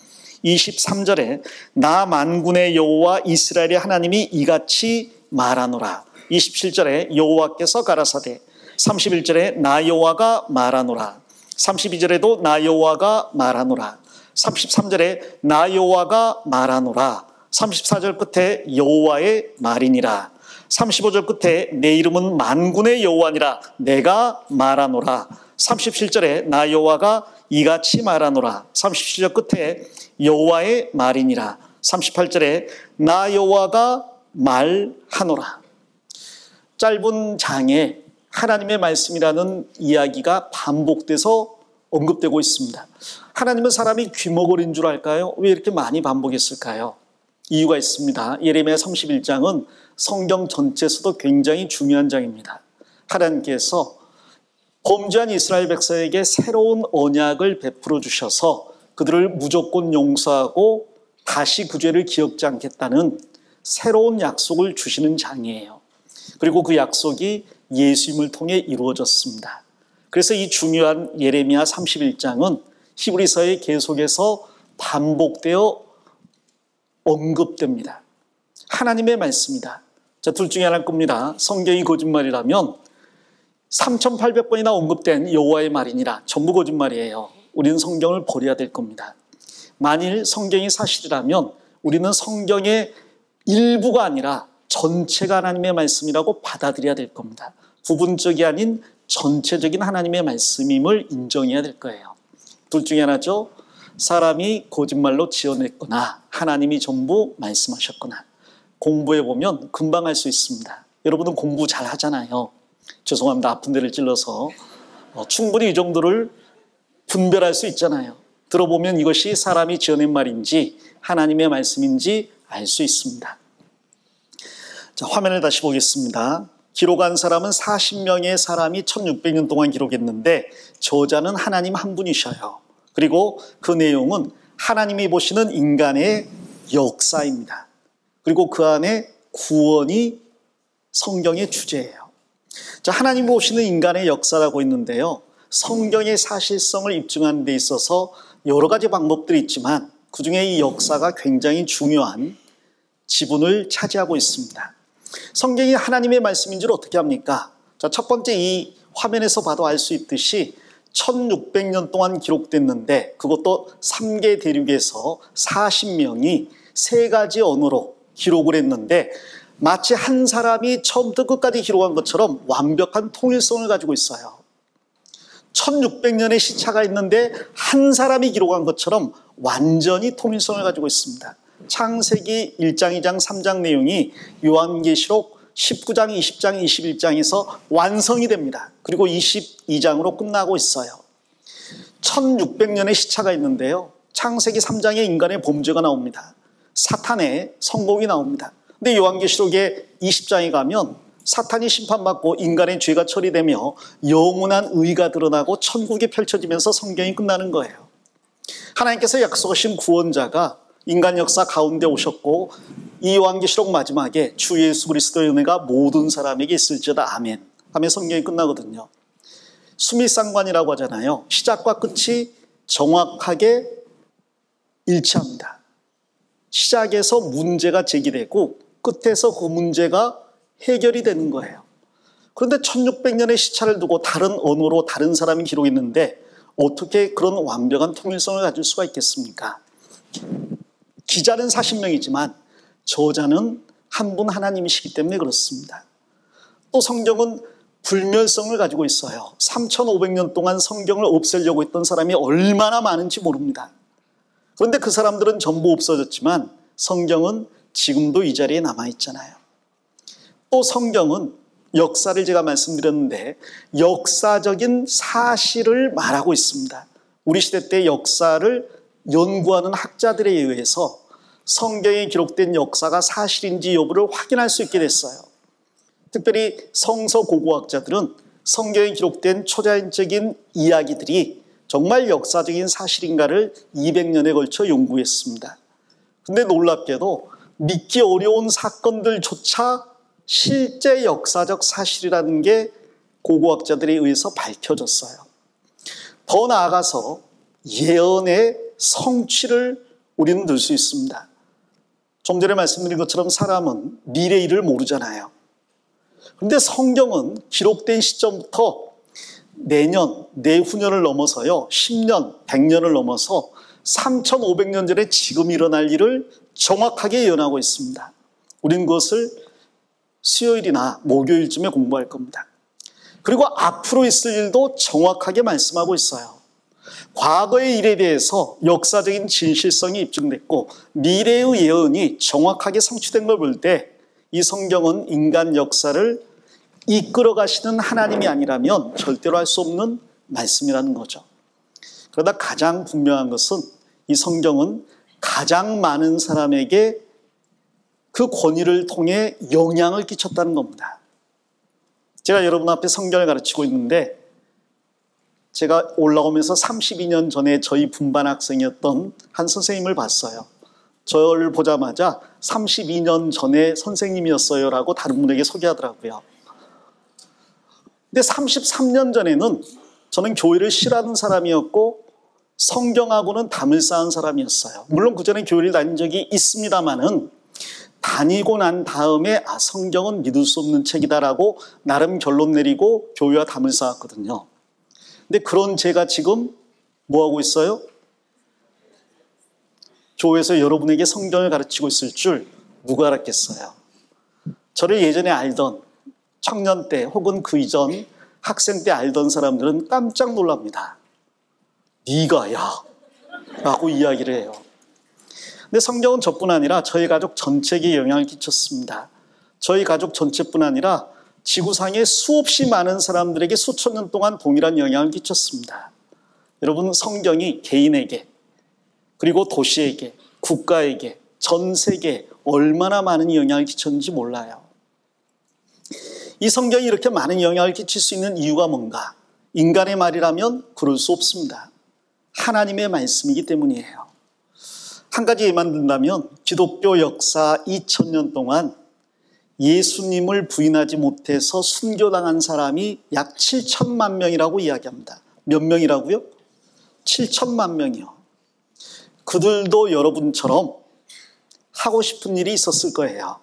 S1: 23절에 나 만군의 여호와 이스라엘의 하나님이 이같이 말하노라. 27절에 여호와께서 가라사대. 31절에 나 여호와가 말하노라. 32절에도 나 여호와가 말하노라. 33절에 나 여호와가 말하노라. 34절 끝에 여호와의 말이니라. 35절 끝에 내 이름은 만군의 여호와니라 내가 말하노라. 37절에 나 여호와가 이같이 말하노라. 37절 끝에 여호와의 말이니라. 38절에 나 여호와가 말하노라. 짧은 장에 하나님의 말씀이라는 이야기가 반복돼서 언급되고 있습니다. 하나님은 사람이 귀머거리인 줄 알까요? 왜 이렇게 많이 반복했을까요? 이유가 있습니다. 예레미야 31장은 성경 전체에서도 굉장히 중요한 장입니다. 하나님께서 범죄한 이스라엘 백성에게 새로운 언약을 베풀어 주셔서 그들을 무조건 용서하고 다시 그 죄를 기억지 않겠다는 새로운 약속을 주시는 장이에요. 그리고 그 약속이 예수님을 통해 이루어졌습니다. 그래서 이 중요한 예레미야 31장은 히브리서에 계속해서 반복되어 언급됩니다. 하나님의 말씀이다. 자, 둘 중에 하나일 겁니다. 성경이 거짓말이라면 3,800번이나 언급된 여호와의 말이니라 전부 거짓말이에요. 우리는 성경을 버려야 될 겁니다. 만일 성경이 사실이라면 우리는 성경의 일부가 아니라 전체가 하나님의 말씀이라고 받아들여야 될 겁니다. 부분적이 아닌 전체적인 하나님의 말씀임을 인정해야 될 거예요. 둘 중에 하나죠. 사람이 거짓말로 지어냈거나 하나님이 전부 말씀하셨거나. 공부해보면 금방 알 수 있습니다. 여러분은 공부 잘 하잖아요. 죄송합니다. 아픈 데를 찔러서. 충분히 이 정도를 분별할 수 있잖아요. 들어보면 이것이 사람이 지어낸 말인지 하나님의 말씀인지 알 수 있습니다. 자, 화면을 다시 보겠습니다. 기록한 사람은 40명의 사람이 1600년 동안 기록했는데 저자는 하나님 한 분이셔요. 그리고 그 내용은 하나님이 보시는 인간의 역사입니다. 그리고 그 안에 구원이 성경의 주제예요. 자, 하나님 보시는 인간의 역사라고 있는데요. 성경의 사실성을 입증하는 데 있어서 여러 가지 방법들이 있지만 그중에 이 역사가 굉장히 중요한 지분을 차지하고 있습니다. 성경이 하나님의 말씀인 줄 어떻게 합니까? 자, 첫 번째 이 화면에서 봐도 알 수 있듯이 1600년 동안 기록됐는데 그것도 3개 대륙에서 40명이 3가지 언어로 기록을 했는데 마치 한 사람이 처음부터 끝까지 기록한 것처럼 완벽한 통일성을 가지고 있어요. 1600년의 시차가 있는데 한 사람이 기록한 것처럼 완전히 통일성을 가지고 있습니다. 창세기 1장, 2장, 3장 내용이 요한계시록 19장, 20장, 21장에서 완성이 됩니다. 그리고 22장으로 끝나고 있어요. 1600년의 시차가 있는데요. 창세기 3장에 인간의 범죄가 나옵니다. 사탄의 성공이 나옵니다. 근데 요한계시록의 20장에 가면 사탄이 심판받고 인간의 죄가 처리되며 영원한 의가 드러나고 천국이 펼쳐지면서 성경이 끝나는 거예요. 하나님께서 약속하신 구원자가 인간 역사 가운데 오셨고 이 요한계시록 마지막에 주 예수 그리스도의 은혜가 모든 사람에게 있을지어다 아멘 하며 성경이 끝나거든요. 수미상관이라고 하잖아요. 시작과 끝이 정확하게 일치합니다. 시작에서 문제가 제기되고 끝에서 그 문제가 해결이 되는 거예요. 그런데 1600년의 시차를 두고 다른 언어로 다른 사람이 기록했는데 어떻게 그런 완벽한 통일성을 가질 수가 있겠습니까? 기자는 40명이지만 저자는 한 분 하나님이시기 때문에 그렇습니다. 또 성경은 불멸성을 가지고 있어요. 3500년 동안 성경을 없애려고 했던 사람이 얼마나 많은지 모릅니다. 그런데 그 사람들은 전부 없어졌지만 성경은 지금도 이 자리에 남아있잖아요. 또 성경은 역사를 제가 말씀드렸는데 역사적인 사실을 말하고 있습니다. 우리 시대 때 역사를 연구하는 학자들에 의해서 성경에 기록된 역사가 사실인지 여부를 확인할 수 있게 됐어요. 특별히 성서 고고학자들은 성경에 기록된 초자연적인 이야기들이 정말 역사적인 사실인가를 200년에 걸쳐 연구했습니다. 근데 놀랍게도 믿기 어려운 사건들조차 실제 역사적 사실이라는 게 고고학자들에 의해서 밝혀졌어요. 더 나아가서 예언의 성취를 우리는 들 수 있습니다. 좀 전에 말씀드린 것처럼 사람은 미래 일을 모르잖아요. 그런데 성경은 기록된 시점부터 내년, 내후년을 넘어서요 10년, 100년을 넘어서 3500년 전에 지금 일어날 일을 정확하게 예언하고 있습니다. 우리는 그것을 수요일이나 목요일쯤에 공부할 겁니다. 그리고 앞으로 있을 일도 정확하게 말씀하고 있어요. 과거의 일에 대해서 역사적인 진실성이 입증됐고 미래의 예언이 정확하게 성취된 걸 볼 때 이 성경은 인간 역사를 이끌어 가시는 하나님이 아니라면 절대로 할 수 없는 말씀이라는 거죠. 그러다 가장 분명한 것은 이 성경은 가장 많은 사람에게 그 권위를 통해 영향을 끼쳤다는 겁니다. 제가 여러분 앞에 성경을 가르치고 있는데 제가 올라오면서 32년 전에 저희 분반 학생이었던 한 선생님을 봤어요. 저를 보자마자 32년 전에 선생님이었어요 라고 다른 분에게 소개하더라고요. 근데 33년 전에는 저는 교회를 싫어하는 사람이었고 성경하고는 담을 쌓은 사람이었어요. 물론 그전에 교회를 다닌 적이 있습니다만은 다니고 난 다음에 성경은 믿을 수 없는 책이다라고 나름 결론 내리고 교회와 담을 쌓았거든요. 근데 그런 제가 지금 뭐하고 있어요? 교회에서 여러분에게 성경을 가르치고 있을 줄 누가 알았겠어요? 저를 예전에 알던 청년 때 혹은 그 이전 학생 때 알던 사람들은 깜짝 놀랍니다. 네가 야 라고 이야기를 해요. 근데 성경은 저뿐 아니라 저희 가족 전체에게 영향을 끼쳤습니다. 저희 가족 전체뿐 아니라 지구상에 수없이 많은 사람들에게 수천 년 동안 동일한 영향을 끼쳤습니다. 여러분, 성경이 개인에게 그리고 도시에게 국가에게 전 세계에 얼마나 많은 영향을 끼쳤는지 몰라요. 이 성경이 이렇게 많은 영향을 끼칠 수 있는 이유가 뭔가? 인간의 말이라면 그럴 수 없습니다. 하나님의 말씀이기 때문이에요. 한 가지 예만 든다면 기독교 역사 2000년 동안 예수님을 부인하지 못해서 순교당한 사람이 약 7천만 명이라고 이야기합니다. 몇 명이라고요? 7천만 명이요. 그들도 여러분처럼 하고 싶은 일이 있었을 거예요.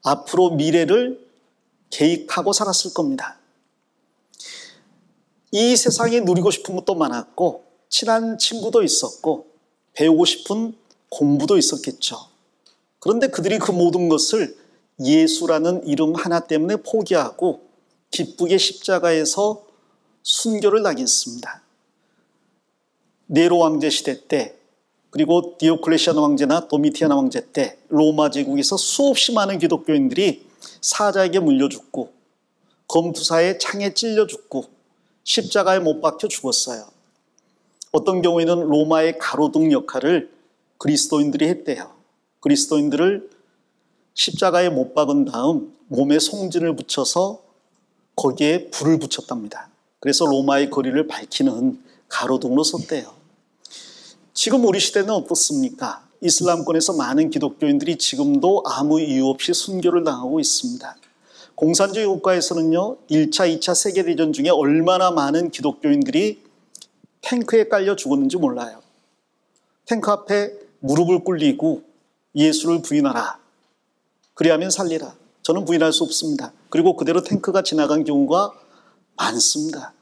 S1: 앞으로 미래를 계획하고 살았을 겁니다. 이 세상에 누리고 싶은 것도 많았고 친한 친구도 있었고 배우고 싶은 공부도 있었겠죠. 그런데 그들이 그 모든 것을 예수라는 이름 하나 때문에 포기하고 기쁘게 십자가에서 순교를 하게 했습니다. 네로 왕제 시대 때, 그리고 디오클레시아노 왕제나 도미티아나 왕제 때 로마 제국에서 수없이 많은 기독교인들이 사자에게 물려 죽고 검투사의 창에 찔려 죽고 십자가에 못 박혀 죽었어요. 어떤 경우에는 로마의 가로등 역할을 그리스도인들이 했대요. 그리스도인들을 십자가에 못 박은 다음 몸에 송진을 붙여서 거기에 불을 붙였답니다. 그래서 로마의 거리를 밝히는 가로등으로 썼대요. 지금 우리 시대는 어떻습니까? 이슬람권에서 많은 기독교인들이 지금도 아무 이유 없이 순교를 당하고 있습니다. 공산주의 국가에서는요, 1차, 2차 세계대전 중에 얼마나 많은 기독교인들이 탱크에 깔려 죽었는지 몰라요. 탱크 앞에 무릎을 꿇리고 예수를 부인하라. 그리하면 살리라. 저는 부인할 수 없습니다. 그리고 그대로 탱크가 지나간 경우가 많습니다.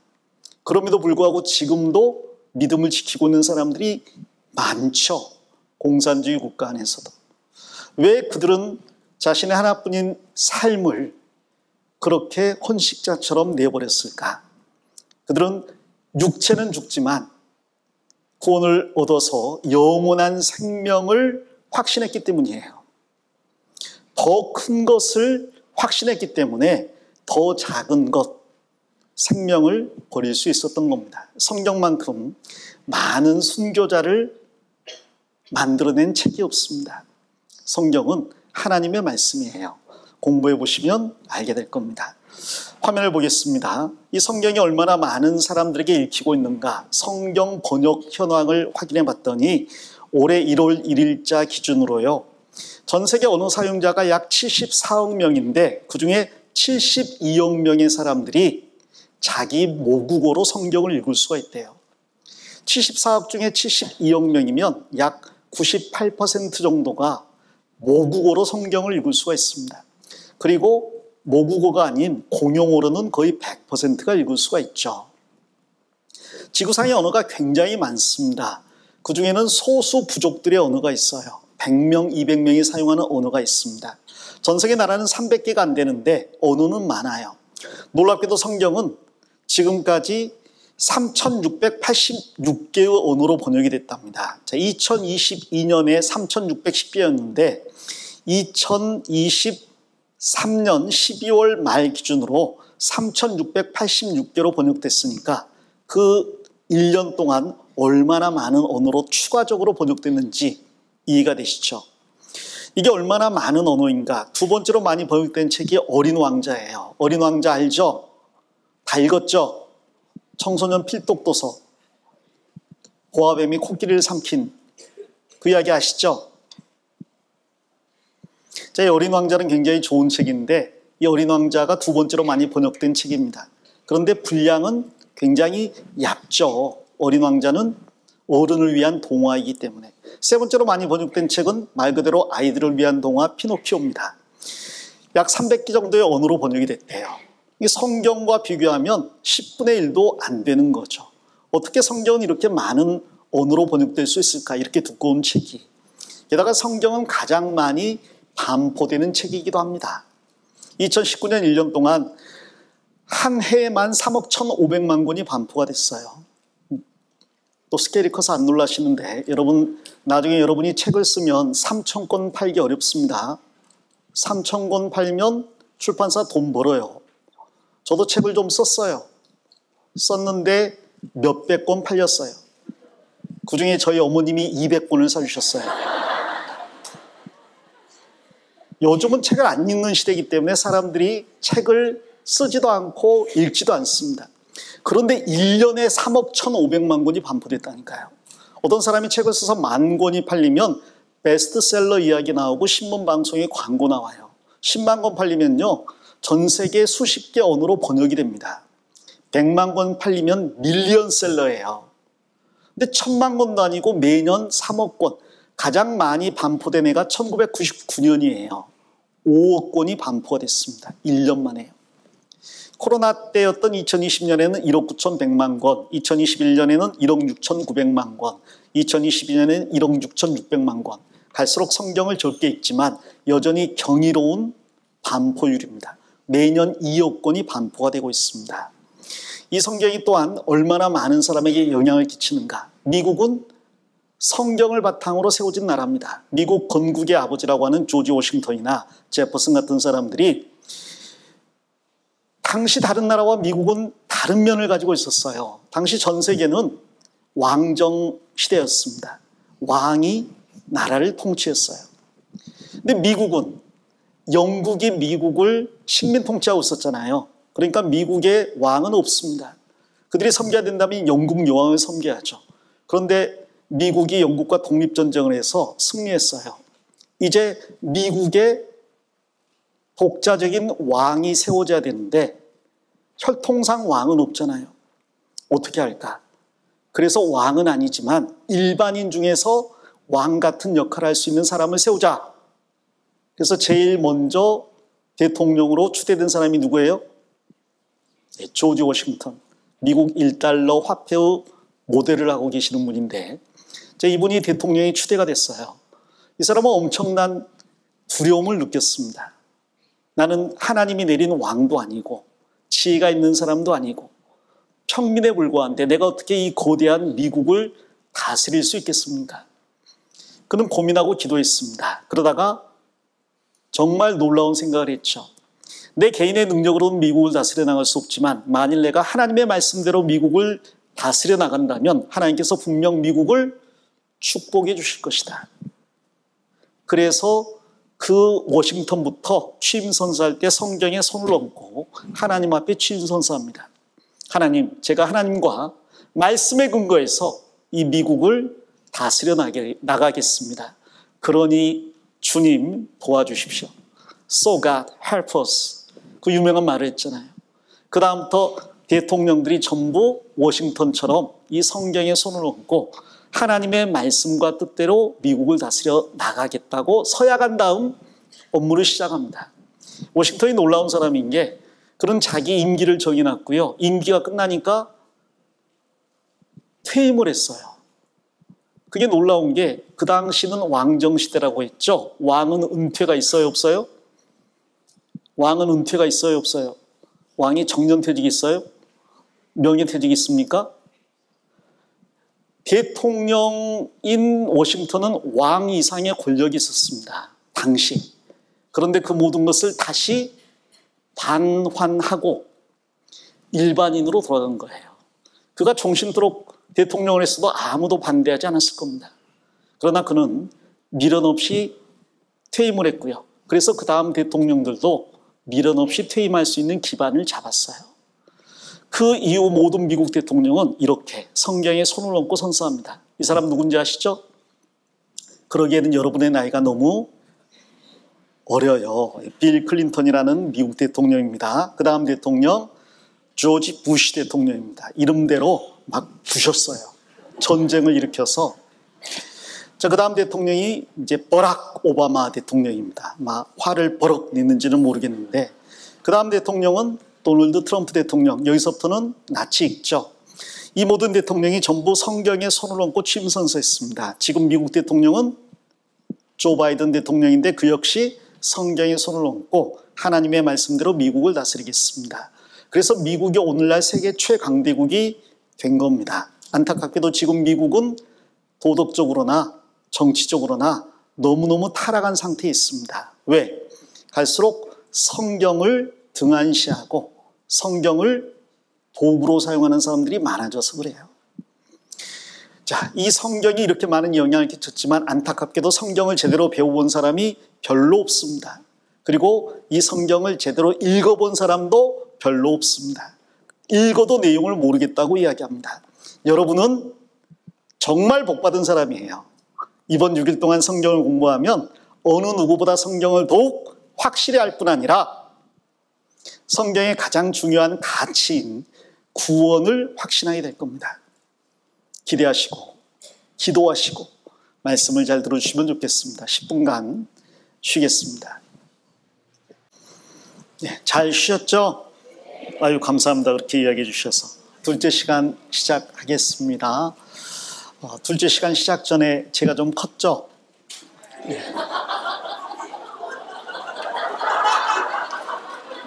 S1: 그럼에도 불구하고 지금도 믿음을 지키고 있는 사람들이 많죠. 공산주의 국가 안에서도. 왜 그들은 자신의 하나뿐인 삶을 그렇게 혼식자처럼 내버렸을까? 그들은 육체는 죽지만 구원을 얻어서 영원한 생명을 확신했기 때문이에요. 더 큰 것을 확신했기 때문에 더 작은 것, 생명을 버릴 수 있었던 겁니다. 성경만큼 많은 순교자를 만들어낸 책이 없습니다. 성경은 하나님의 말씀이에요. 공부해 보시면 알게 될 겁니다. 화면을 보겠습니다. 이 성경이 얼마나 많은 사람들에게 읽히고 있는가, 성경 번역 현황을 확인해 봤더니 올해 1월 1일자 기준으로요, 전 세계 언어 사용자가 약 74억 명인데 그중에 72억 명의 사람들이 자기 모국어로 성경을 읽을 수가 있대요. 74억 중에 72억 명이면 약 98% 정도가 모국어로 성경을 읽을 수가 있습니다. 그리고 모국어가 아닌 공용어로는 거의 100%가 읽을 수가 있죠. 지구상의 언어가 굉장히 많습니다. 그 중에는 소수 부족들의 언어가 있어요. 100명, 200명이 사용하는 언어가 있습니다. 전 세계 나라는 300개가 안 되는데 언어는 많아요. 놀랍게도 성경은 지금까지 3,686개의 언어로 번역이 됐답니다. 2022년에 3,610개였는데 2023년 12월 말 기준으로 3,686개로 번역됐으니까 그 1년 동안 얼마나 많은 언어로 추가적으로 번역됐는지 이해가 되시죠? 이게 얼마나 많은 언어인가. 두 번째로 많이 번역된 책이 어린 왕자예요. 어린 왕자 알죠? 다 읽었죠? 청소년 필독도서, 고아뱀이 코끼리를 삼킨 그 이야기 아시죠? 이 어린 왕자는 굉장히 좋은 책인데 이 어린 왕자가 두 번째로 많이 번역된 책입니다. 그런데 분량은 굉장히 얇죠. 어린 왕자는 어른을 위한 동화이기 때문에. 세 번째로 많이 번역된 책은 말 그대로 아이들을 위한 동화 피노키오입니다. 약 300개 정도의 언어로 번역이 됐대요. 이 성경과 비교하면 10분의 1도 안 되는 거죠. 어떻게 성경은 이렇게 많은 언어로 번역될 수 있을까? 이렇게 두꺼운 책이. 게다가 성경은 가장 많이 반포되는 책이기도 합니다. 2019년 1년 동안 한 해에만 3억 1,500만 권이 반포가 됐어요. 또 스케일이 커서 안 놀라시는데 여러분, 나중에 여러분이 책을 쓰면 3,000권 팔기 어렵습니다. 3,000권 팔면 출판사 돈 벌어요. 저도 책을 좀 썼는데 몇백 권 팔렸어요. 그중에 저희 어머님이 200권을 사주셨어요. 요즘은 책을 안 읽는 시대이기 때문에 사람들이 책을 쓰지도 않고 읽지도 않습니다. 그런데 1년에 3억 1,500만 권이 반포됐다니까요. 어떤 사람이 책을 써서 10,000권이 팔리면 베스트셀러 이야기 나오고 신문 방송에 광고 나와요. 10만 권 팔리면요, 전 세계 수십 개 언어로 번역이 됩니다. 100만 권 팔리면 밀리언셀러예요. 근데 1,000만 권도 아니고 매년 3억 권. 가장 많이 반포된 해가 1999년이에요. 5억 권이 반포가 됐습니다. 1년 만에요. 코로나 때였던 2020년에는 1억 9,100만 권, 2021년에는 1억 6,900만 권, 2022년에는 1억 6,600만 권. 갈수록 성경을 적게 읽지만 여전히 경이로운 반포율입니다. 매년 2억 권이 반포가 되고 있습니다. 이 성경이 또한 얼마나 많은 사람에게 영향을 끼치는가. 미국은 성경을 바탕으로 세워진 나라입니다. 미국 건국의 아버지라고 하는 조지 워싱턴이나 제퍼슨 같은 사람들이 당시 다른 나라와 미국은 다른 면을 가지고 있었어요. 당시 전 세계는 왕정 시대였습니다. 왕이 나라를 통치했어요. 근데 미국은 영국이 미국을 식민 통치하고 있었잖아요. 그러니까 미국의 왕은 없습니다. 그들이 섬겨야 된다면 영국 여왕을 섬겨야죠. 그런데 미국이 영국과 독립전쟁을 해서 승리했어요. 이제 미국의 독자적인 왕이 세워져야 되는데 혈통상 왕은 없잖아요. 어떻게 할까? 그래서 왕은 아니지만 일반인 중에서 왕 같은 역할을 할 수 있는 사람을 세우자. 그래서 제일 먼저 대통령으로 추대된 사람이 누구예요? 네, 조지 워싱턴. 미국 1달러 화폐의 모델을 하고 계시는 분인데 이분이 대통령이 추대가 됐어요. 이 사람은 엄청난 두려움을 느꼈습니다. 나는 하나님이 내린 왕도 아니고 지혜가 있는 사람도 아니고 평민에 불과한데 내가 어떻게 이 거대한 미국을 다스릴 수 있겠습니까? 그는 고민하고 기도했습니다. 그러다가 정말 놀라운 생각을 했죠. 내 개인의 능력으로는 미국을 다스려 나갈 수 없지만 만일 내가 하나님의 말씀대로 미국을 다스려 나간다면 하나님께서 분명 미국을 축복해 주실 것이다. 그래서 그 워싱턴부터 취임 선서할 때 성경에 손을 얹고 하나님 앞에 취임 선서합니다. 하나님, 제가 하나님과 말씀에 근거해서 이 미국을 다스려 나가겠습니다. 그러니 주님 도와주십시오. So God help us. 그 유명한 말을 했잖아요. 그 다음부터 대통령들이 전부 워싱턴처럼 이 성경에 손을 얹고 하나님의 말씀과 뜻대로 미국을 다스려 나가겠다고 서약한 다음 업무를 시작합니다. 워싱턴이 놀라운 사람인 게 그런 자기 임기를 정해놨고요. 임기가 끝나니까 퇴임을 했어요. 그게 놀라운 게 그 당시는 왕정시대라고 했죠. 왕은 은퇴가 있어요, 없어요? 왕은 은퇴가 있어요, 없어요? 왕이 정년퇴직이 있어요? 명예퇴직이 있습니까? 대통령인 워싱턴은 왕 이상의 권력이 있었습니다. 당시. 그런데 그 모든 것을 다시 반환하고 일반인으로 돌아간 거예요. 그가 종신토록 대통령을 했어도 아무도 반대하지 않았을 겁니다. 그러나 그는 미련 없이 퇴임을 했고요. 그래서 그 다음 대통령들도 미련 없이 퇴임할 수 있는 기반을 잡았어요. 그 이후 모든 미국 대통령은 이렇게 성경에 손을 얹고 선서합니다. 이 사람 누군지 아시죠? 그러기에는 여러분의 나이가 너무 어려요. 빌 클린턴이라는 미국 대통령입니다. 그 다음 대통령 조지 부시 대통령입니다. 이름대로 막 부셨어요. 전쟁을 일으켜서. 자, 그 다음 대통령이 이제 버락 오바마 대통령입니다. 막 화를 버럭 냈는지는 모르겠는데 그 다음 대통령은 도널드 트럼프 대통령. 여기서부터는 낯이 익죠. 이 모든 대통령이 전부 성경에 손을 얹고 취임 선서했습니다. 지금 미국 대통령은 조 바이든 대통령인데 그 역시 성경에 손을 얹고 하나님의 말씀대로 미국을 다스리겠습니다. 그래서 미국이 오늘날 세계 최강대국이 된 겁니다. 안타깝게도 지금 미국은 도덕적으로나 정치적으로나 너무너무 타락한 상태에 있습니다. 왜? 갈수록 성경을 등한시하고 성경을 도구로 사용하는 사람들이 많아져서 그래요. 자, 이 성경이 이렇게 많은 영향을 끼쳤지만 안타깝게도 성경을 제대로 배워본 사람이 별로 없습니다. 그리고 이 성경을 제대로 읽어본 사람도 별로 없습니다. 읽어도 내용을 모르겠다고 이야기합니다. 여러분은 정말 복받은 사람이에요. 이번 6일 동안 성경을 공부하면 어느 누구보다 성경을 더욱 확실히 알 뿐 아니라 성경의 가장 중요한 가치인 구원을 확신하게 될 겁니다. 기대하시고 기도하시고 말씀을 잘 들어주시면 좋겠습니다. 10분간 쉬겠습니다. 네, 잘 쉬었죠? 아유, 감사합니다. 그렇게 이야기해 주셔서. 둘째 시간 시작하겠습니다. 둘째 시간 시작 전에 제가 좀 컸죠? 네.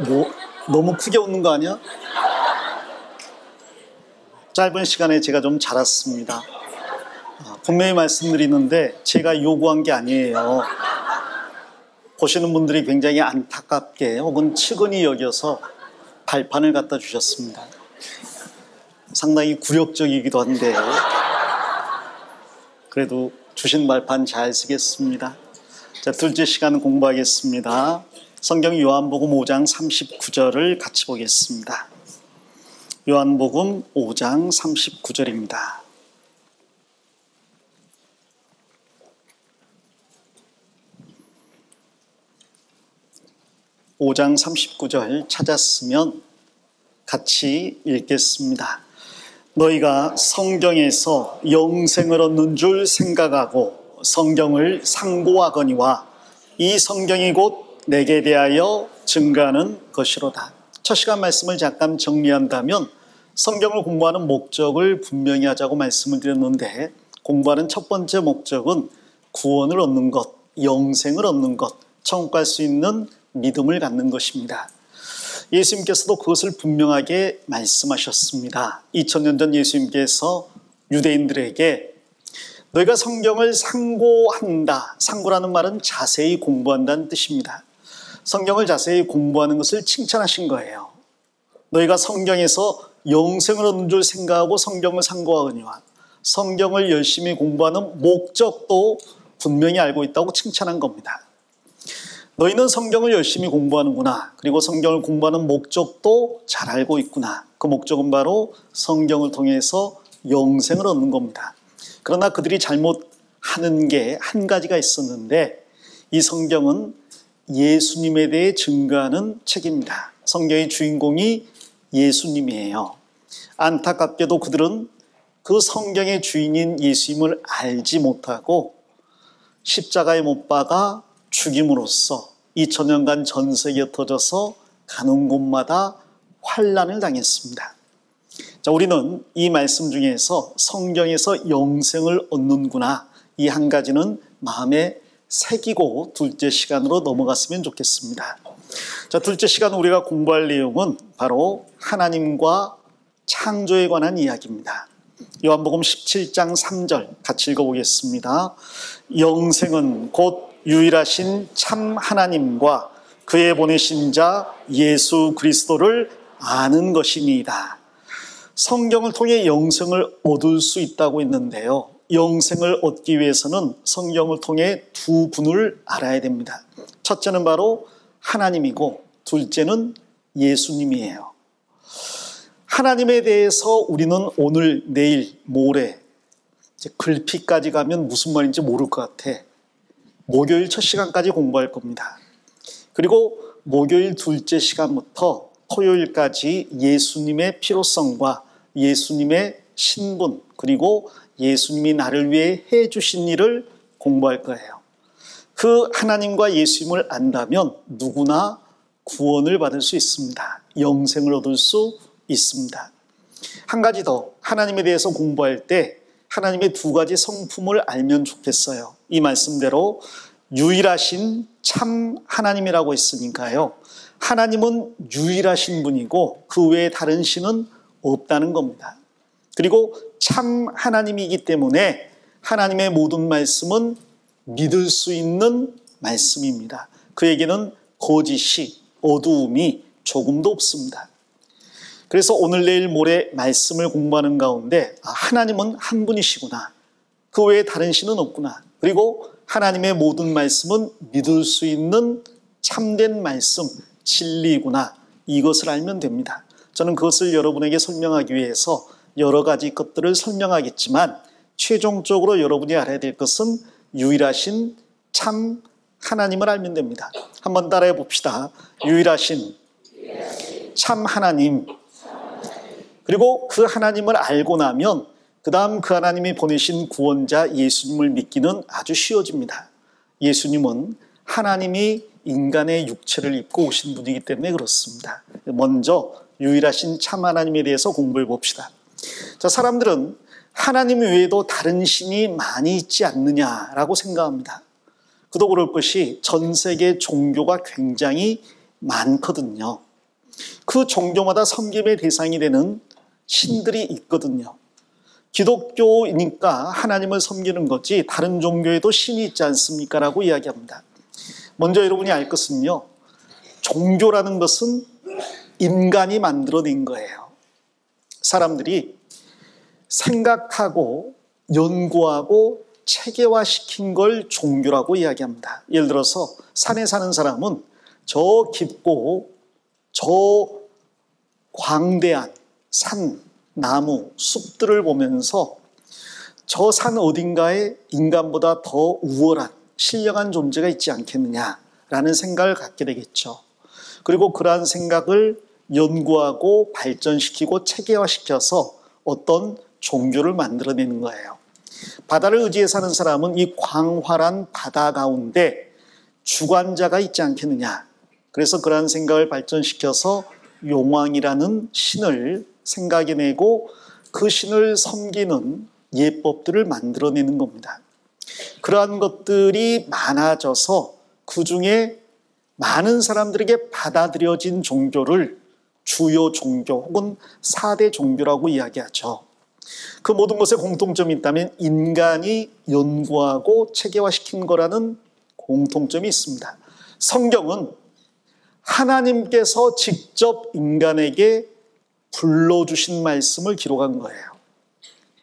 S1: 뭐 너무 크게 웃는 거 아니야? 짧은 시간에 제가 좀 자랐습니다. 분명히 말씀드리는데 제가 요구한 게 아니에요. 보시는 분들이 굉장히 안타깝게 혹은 측은히 여겨서 발판을 갖다 주셨습니다. 상당히 굴욕적이기도 한데 그래도 주신 발판 잘 쓰겠습니다. 자, 둘째 시간 공부하겠습니다. 성경 요한복음 5장 39절을 같이 보겠습니다. 요한복음 5장 39절입니다. (5장 39절) 찾았으면 같이 읽겠습니다. 너희가 성경에서 영생을 얻는 줄 생각하고 성경을 상고하거니와 이 성경이 곧 내게 대하여 증가하는 것이로다. 첫 시간 말씀을 잠깐 정리한다면 성경을 공부하는 목적을 분명히 하자고 말씀을 드렸는데, 공부하는 첫 번째 목적은 구원을 얻는 것, 영생을 얻는 것, 천국 갈 수 있는 믿음을 갖는 것입니다. 예수님께서도 그것을 분명하게 말씀하셨습니다. 2000년 전 예수님께서 유대인들에게 너희가 성경을 상고한다. 상고라는 말은 자세히 공부한다는 뜻입니다. 성경을 자세히 공부하는 것을 칭찬하신 거예요. 너희가 성경에서 영생을 얻는 줄 생각하고 성경을 상고하거니와 성경을 열심히 공부하는 목적도 분명히 알고 있다고 칭찬한 겁니다. 너희는 성경을 열심히 공부하는구나. 그리고 성경을 공부하는 목적도 잘 알고 있구나. 그 목적은 바로 성경을 통해서 영생을 얻는 겁니다. 그러나 그들이 잘못하는 게 한 가지가 있었는데, 이 성경은 예수님에 대해 증거하는 책입니다. 성경의 주인공이 예수님이에요. 안타깝게도 그들은 그 성경의 주인인 예수님을 알지 못하고 십자가에 못 박아 죽임으로써 2000년간 전 세계에 흩어져서 가는 곳마다 환난을 당했습니다. 자, 우리는 이 말씀 중에서 성경에서 영생을 얻는구나, 이 한 가지는 마음에 새기고 둘째 시간으로 넘어갔으면 좋겠습니다. 자, 둘째 시간 우리가 공부할 내용은 바로 하나님과 창조에 관한 이야기입니다. 요한복음 17장 3절 같이 읽어보겠습니다. 영생은 곧 유일하신 참 하나님과 그의 보내신 자 예수 그리스도를 아는 것이니이다. 성경을 통해 영생을 얻을 수 있다고 했는데요, 영생을 얻기 위해서는 성경을 통해 두 분을 알아야 됩니다. 첫째는 바로 하나님이고 둘째는 예수님이에요. 하나님에 대해서 우리는 오늘, 내일, 모레, 이제 글피까지 가면 무슨 말인지 모를 것 같아. 목요일 첫 시간까지 공부할 겁니다. 그리고 목요일 둘째 시간부터 토요일까지 예수님의 필요성과 예수님의 신분, 그리고 예수님이 나를 위해 해주신 일을 공부할 거예요. 그 하나님과 예수님을 안다면 누구나 구원을 받을 수 있습니다. 영생을 얻을 수 있습니다. 한 가지 더, 하나님에 대해서 공부할 때 하나님의 두 가지 성품을 알면 좋겠어요. 이 말씀대로 유일하신 참 하나님이라고 했으니까요, 하나님은 유일하신 분이고 그 외에 다른 신은 없다는 겁니다. 그리고 참 하나님이기 때문에 하나님의 모든 말씀은 믿을 수 있는 말씀입니다. 그에게는 거짓이, 어두움이 조금도 없습니다. 그래서 오늘, 내일, 모레 말씀을 공부하는 가운데 하나님은 한 분이시구나, 그 외에 다른 신은 없구나, 그리고 하나님의 모든 말씀은 믿을 수 있는 참된 말씀, 진리구나, 이것을 알면 됩니다. 저는 그것을 여러분에게 설명하기 위해서 여러 가지 것들을 설명하겠지만 최종적으로 여러분이 알아야 될 것은 유일하신 참 하나님을 알면 됩니다. 한번 따라해 봅시다. 유일하신 참 하나님. 그리고 그 하나님을 알고 나면 그 다음 그 하나님이 보내신 구원자 예수님을 믿기는 아주 쉬워집니다. 예수님은 하나님이 인간의 육체를 입고 오신 분이기 때문에 그렇습니다. 먼저 유일하신 참 하나님에 대해서 공부해 봅시다. 자, 사람들은 하나님 외에도 다른 신이 많이 있지 않느냐라고 생각합니다. 그도 그럴 것이 전 세계 종교가 굉장히 많거든요. 그 종교마다 섬김의 대상이 되는 신들이 있거든요. 기독교이니까 하나님을 섬기는 거지 다른 종교에도 신이 있지 않습니까? 라고 이야기합니다. 먼저 여러분이 알 것은요, 종교라는 것은 인간이 만들어낸 거예요. 사람들이 생각하고 연구하고 체계화시킨 걸 종교라고 이야기합니다. 예를 들어서 산에 사는 사람은 저 깊고 저 광대한 산, 나무, 숲들을 보면서 저 산 어딘가에 인간보다 더 우월한 신령한 존재가 있지 않겠느냐라는 생각을 갖게 되겠죠. 그리고 그러한 생각을 연구하고 발전시키고 체계화시켜서 어떤 종교를 만들어내는 거예요. 바다를 의지해 사는 사람은 이 광활한 바다 가운데 주관자가 있지 않겠느냐. 그래서 그러한 생각을 발전시켜서 용왕이라는 신을 생각해내고 그 신을 섬기는 예법들을 만들어내는 겁니다. 그러한 것들이 많아져서 그 중에 많은 사람들에게 받아들여진 종교를 주요 종교 혹은 4대 종교라고 이야기하죠. 그 모든 것에 공통점이 있다면 인간이 연구하고 체계화시킨 거라는 공통점이 있습니다. 성경은 하나님께서 직접 인간에게 불러주신 말씀을 기록한 거예요.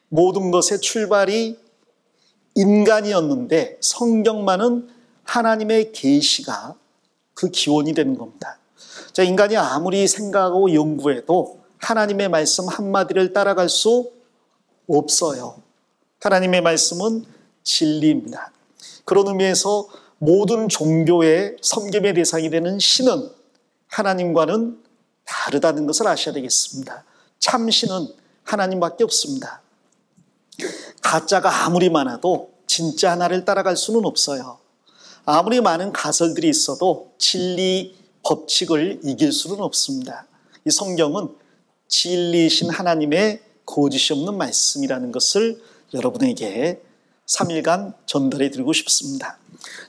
S1: 모든 것의 출발이 인간이었는데 성경만은 하나님의 계시가 그 기원이 되는 겁니다. 자, 인간이 아무리 생각하고 연구해도 하나님의 말씀 한마디를 따라갈 수 없어요. 하나님의 말씀은 진리입니다. 그런 의미에서 모든 종교의 섬김의 대상이 되는 신은 하나님과는 다르다는 것을 아셔야 되겠습니다. 참신은 하나님밖에 없습니다. 가짜가 아무리 많아도 진짜 하나를 따라갈 수는 없어요. 아무리 많은 가설들이 있어도 진리 법칙을 이길 수는 없습니다. 이 성경은 진리이신 하나님의 거짓이 없는 말씀이라는 것을 여러분에게 3일간 전달해 드리고 싶습니다.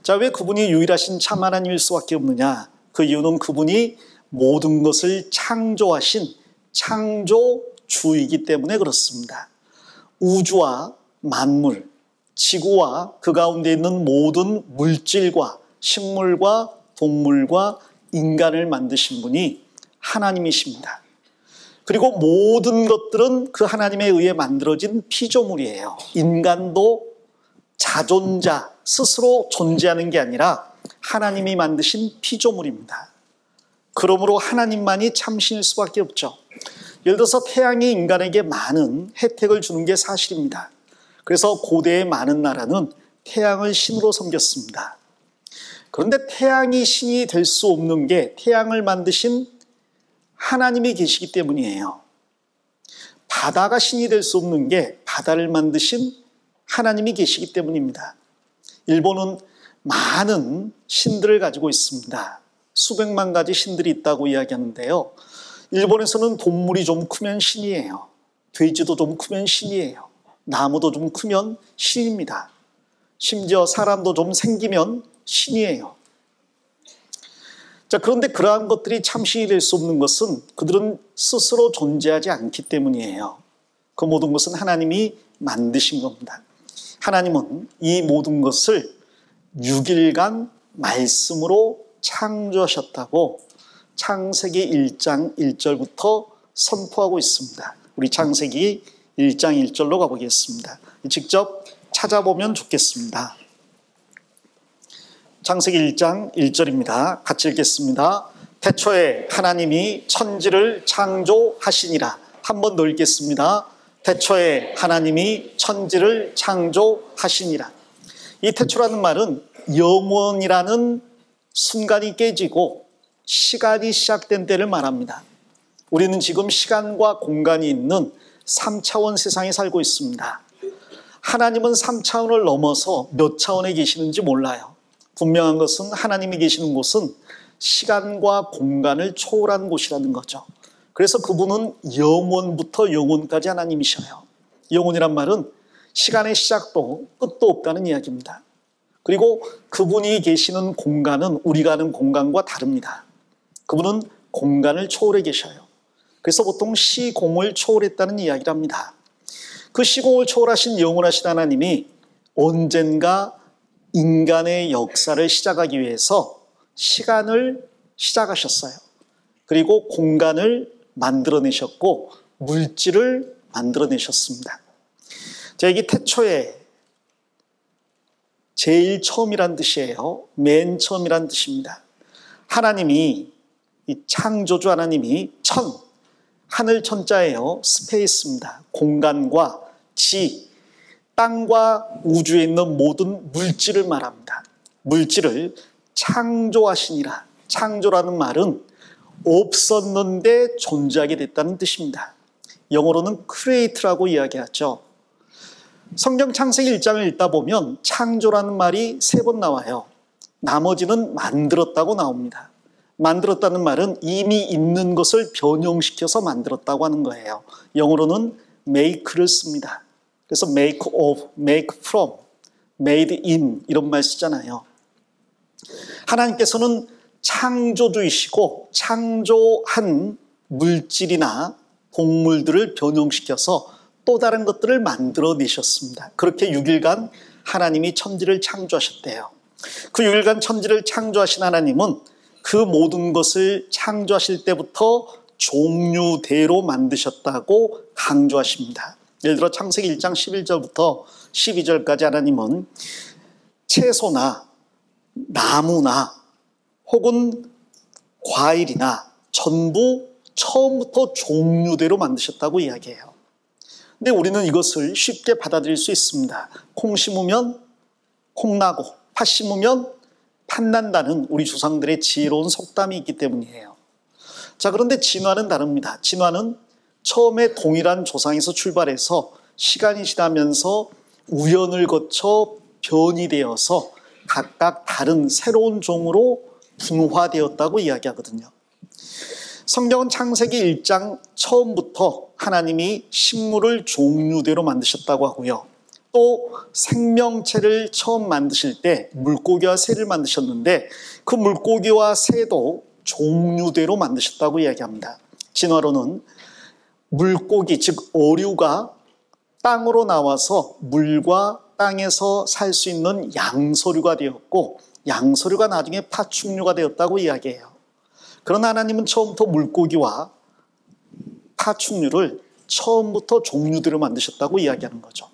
S1: 자, 왜 그분이 유일하신 참 하나님일 수밖에 없느냐? 그 이유는 그분이 모든 것을 창조하신 창조주이기 때문에 그렇습니다. 우주와 만물, 지구와 그 가운데 있는 모든 물질과 식물과 동물과 인간을 만드신 분이 하나님이십니다. 그리고 모든 것들은 그 하나님에 의해 만들어진 피조물이에요. 인간도 자존자, 스스로 존재하는 게 아니라 하나님이 만드신 피조물입니다. 그러므로 하나님만이 참신일 수밖에 없죠. 예를 들어서 태양이 인간에게 많은 혜택을 주는 게 사실입니다. 그래서 고대의 많은 나라는 태양을 신으로 섬겼습니다. 그런데 태양이 신이 될 수 없는 게 태양을 만드신 하나님이 계시기 때문이에요. 바다가 신이 될 수 없는 게 바다를 만드신 하나님이 계시기 때문입니다. 일본은 많은 신들을 가지고 있습니다. 수백만 가지 신들이 있다고 이야기하는데요. 일본에서는 동물이 좀 크면 신이에요. 돼지도 좀 크면 신이에요. 나무도 좀 크면 신입니다. 심지어 사람도 좀 생기면 신이에요. 자, 그런데 그러한 것들이 참신이 될 수 없는 것은 그들은 스스로 존재하지 않기 때문이에요. 그 모든 것은 하나님이 만드신 겁니다. 하나님은 이 모든 것을 6일간 말씀으로 창조하셨다고 창세기 1장 1절부터 선포하고 있습니다. 우리 창세기 1장 1절로 가보겠습니다. 직접 찾아보면 좋겠습니다. 창세기 1장 1절입니다. 같이 읽겠습니다. 태초에 하나님이 천지를 창조하시니라. 한 번 더 읽겠습니다. 태초에 하나님이 천지를 창조하시니라. 이 태초라는 말은 영원이라는 순간이 깨지고 시간이 시작된 때를 말합니다. 우리는 지금 시간과 공간이 있는 3차원 세상에 살고 있습니다. 하나님은 3차원을 넘어서 몇 차원에 계시는지 몰라요. 분명한 것은 하나님이 계시는 곳은 시간과 공간을 초월한 곳이라는 거죠. 그래서 그분은 영원부터 영원까지 하나님이셔요. 영원이란 말은 시간의 시작도 끝도 없다는 이야기입니다. 그리고 그분이 계시는 공간은 우리가 아는 공간과 다릅니다. 그분은 공간을 초월해 계셔요. 그래서 보통 시공을 초월했다는 이야기를 합니다. 그 시공을 초월하신 영원하신 하나님이 언젠가 인간의 역사를 시작하기 위해서 시간을 시작하셨어요. 그리고 공간을 만들어내셨고 물질을 만들어내셨습니다. 자, 여기 태초에 제일 처음이란 뜻이에요. 맨 처음이란 뜻입니다. 하나님이, 이 창조주 하나님이 하늘 천자예요. 스페이스입니다. 공간과 지, 땅과 우주에 있는 모든 물질을 말합니다. 물질을 창조하시니라. 창조라는 말은 없었는데 존재하게 됐다는 뜻입니다. 영어로는 create라고 이야기하죠. 성경 창세기 1장을 읽다 보면 창조라는 말이 3번 나와요. 나머지는 만들었다고 나옵니다. 만들었다는 말은 이미 있는 것을 변형시켜서 만들었다고 하는 거예요. 영어로는 make를 씁니다. 그래서 make of, make from, made in 이런 말 쓰잖아요. 하나님께서는 창조주이시고 창조한 물질이나 동물들을 변형시켜서 또 다른 것들을 만들어내셨습니다. 그렇게 6일간 하나님이 천지를 창조하셨대요. 그 6일간 천지를 창조하신 하나님은 그 모든 것을 창조하실 때부터 종류대로 만드셨다고 강조하십니다. 예를 들어 창세기 1장 11절부터 12절까지 하나님은 채소나 나무나 혹은 과일이나 전부 처음부터 종류대로 만드셨다고 이야기해요. 근데 우리는 이것을 쉽게 받아들일 수 있습니다. 콩 심으면 콩 나고 팥 심으면 팥 난다는 우리 조상들의 지혜로운 속담이 있기 때문이에요. 자, 그런데 진화는 다릅니다. 진화는 처음에 동일한 조상에서 출발해서 시간이 지나면서 우연을 거쳐 변이 되어서 각각 다른 새로운 종으로 분화되었다고 이야기하거든요. 성경은 창세기 1장 처음부터 하나님이 식물을 종류대로 만드셨다고 하고요. 또 생명체를 처음 만드실 때 물고기와 새를 만드셨는데 그 물고기와 새도 종류대로 만드셨다고 이야기합니다. 진화로는 물고기, 즉 어류가 땅으로 나와서 물과 땅에서 살 수 있는 양서류가 되었고 양서류가 나중에 파충류가 되었다고 이야기해요. 그러나 하나님은 처음부터 물고기와 파충류를 처음부터 종류대로 만드셨다고 이야기하는 거죠.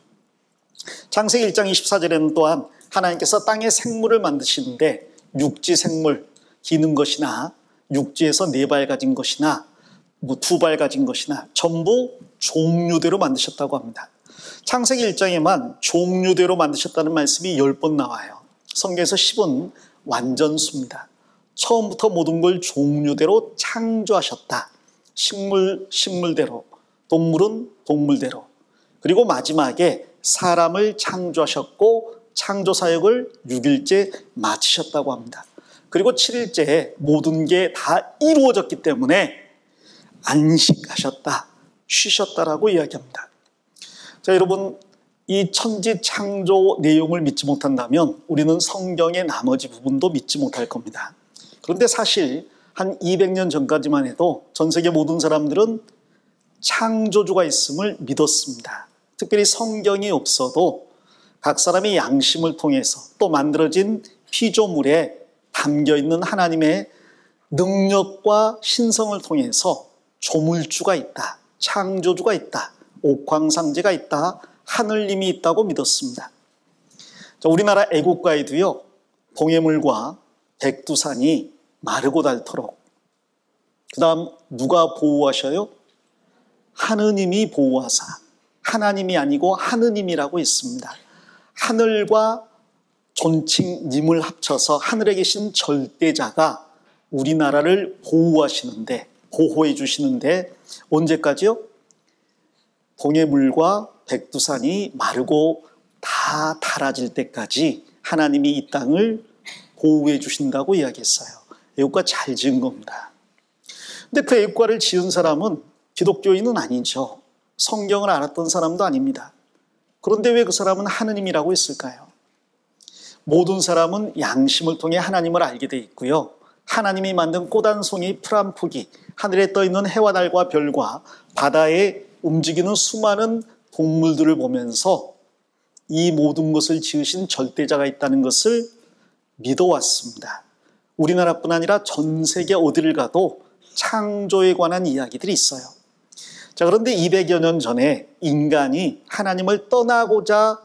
S1: 창세기 1장 24절에는 또한 하나님께서 땅의 생물을 만드시는데 육지 생물, 기는 것이나 육지에서 4발 가진 것이나 2발 가진 것이나 전부 종류대로 만드셨다고 합니다. 창세기 1장에만 종류대로 만드셨다는 말씀이 10번 나와요. 성경에서 10은 완전수입니다. 처음부터 모든 걸 종류대로 창조하셨다. 식물대로, 동물은 동물대로. 그리고 마지막에 사람을 창조하셨고 창조사역을 6일째 마치셨다고 합니다. 그리고 7일째에 모든 게 다 이루어졌기 때문에 안식하셨다, 쉬셨다라고 이야기합니다. 자, 여러분, 이 천지 창조 내용을 믿지 못한다면 우리는 성경의 나머지 부분도 믿지 못할 겁니다. 그런데 사실 한 200년 전까지만 해도 전 세계 모든 사람들은 창조주가 있음을 믿었습니다. 특별히 성경이 없어도 각 사람의 양심을 통해서 또 만들어진 피조물에 담겨있는 하나님의 능력과 신성을 통해서 조물주가 있다, 창조주가 있다, 옥황상제가 있다, 하늘님이 있다고 믿었습니다. 자, 우리나라 애국가에도요, 동해물과 백두산이 마르고 닳도록. 그 다음 누가 보호하셔요? 하느님이 보호하사. 하나님이 아니고 하느님이라고 있습니다. 하늘과 존칭 님을 합쳐서 하늘에 계신 절대자가 우리나라를 보호하시는데, 보호해 주시는데 언제까지요? 동해물과 백두산이 마르고 다 닳아질 때까지 하나님이 이 땅을 보호해 주신다고 이야기했어요. 애국가 잘 지은 겁니다. 근데 그 애국가를 지은 사람은 기독교인은 아니죠. 성경을 알았던 사람도 아닙니다. 그런데 왜 그 사람은 하느님이라고 했을까요? 모든 사람은 양심을 통해 하나님을 알게 돼 있고요. 하나님이 만든 꽃 한 송이, 풀 한 포기, 하늘에 떠 있는 해와 달과 별과 바다에 움직이는 수많은 동물들을 보면서 이 모든 것을 지으신 절대자가 있다는 것을 믿어왔습니다. 우리나라뿐 아니라 전 세계 어디를 가도 창조에 관한 이야기들이 있어요. 자, 그런데 200여 년 전에 인간이 하나님을 떠나고자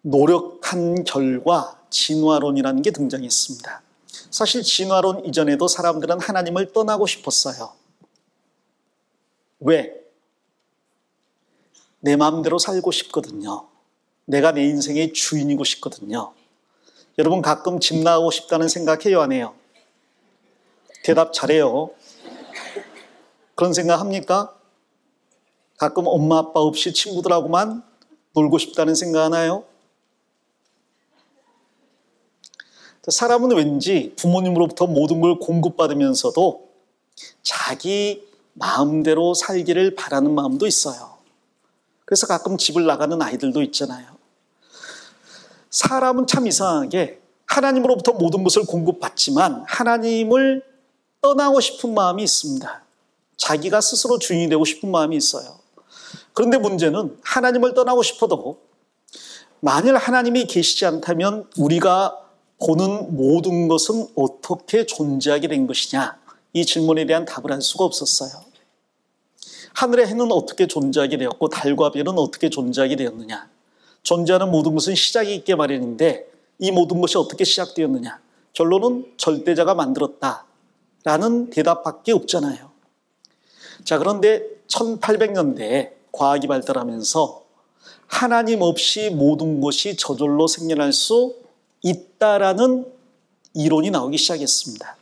S1: 노력한 결과 진화론이라는 게 등장했습니다. 사실 진화론 이전에도 사람들은 하나님을 떠나고 싶었어요. 왜? 내 마음대로 살고 싶거든요. 내가 내 인생의 주인이고 싶거든요. 여러분 가끔 집 나가고 싶다는 생각해요, 안 해요? 대답 잘해요. 그런 생각 합니까? 가끔 엄마 아빠 없이 친구들하고만 놀고 싶다는 생각 하나요? 사람은 왠지 부모님으로부터 모든 걸 공급받으면서도 자기 마음대로 살기를 바라는 마음도 있어요. 그래서 가끔 집을 나가는 아이들도 있잖아요. 사람은 참 이상하게 하나님으로부터 모든 것을 공급받지만 하나님을 떠나고 싶은 마음이 있습니다. 자기가 스스로 주인이 되고 싶은 마음이 있어요. 그런데 문제는 하나님을 떠나고 싶어도 만일 하나님이 계시지 않다면 우리가 보는 모든 것은 어떻게 존재하게 된 것이냐, 이 질문에 대한 답을 할 수가 없었어요. 하늘의 해는 어떻게 존재하게 되었고 달과 별은 어떻게 존재하게 되었느냐. 존재하는 모든 것은 시작이 있게 마련인데 이 모든 것이 어떻게 시작되었느냐. 결론은 절대자가 만들었다라는 대답밖에 없잖아요. 자, 그런데 1800년대에 과학이 발달하면서 하나님 없이 모든 것이 저절로 생겨날 수 있다라는 이론이 나오기 시작했습니다.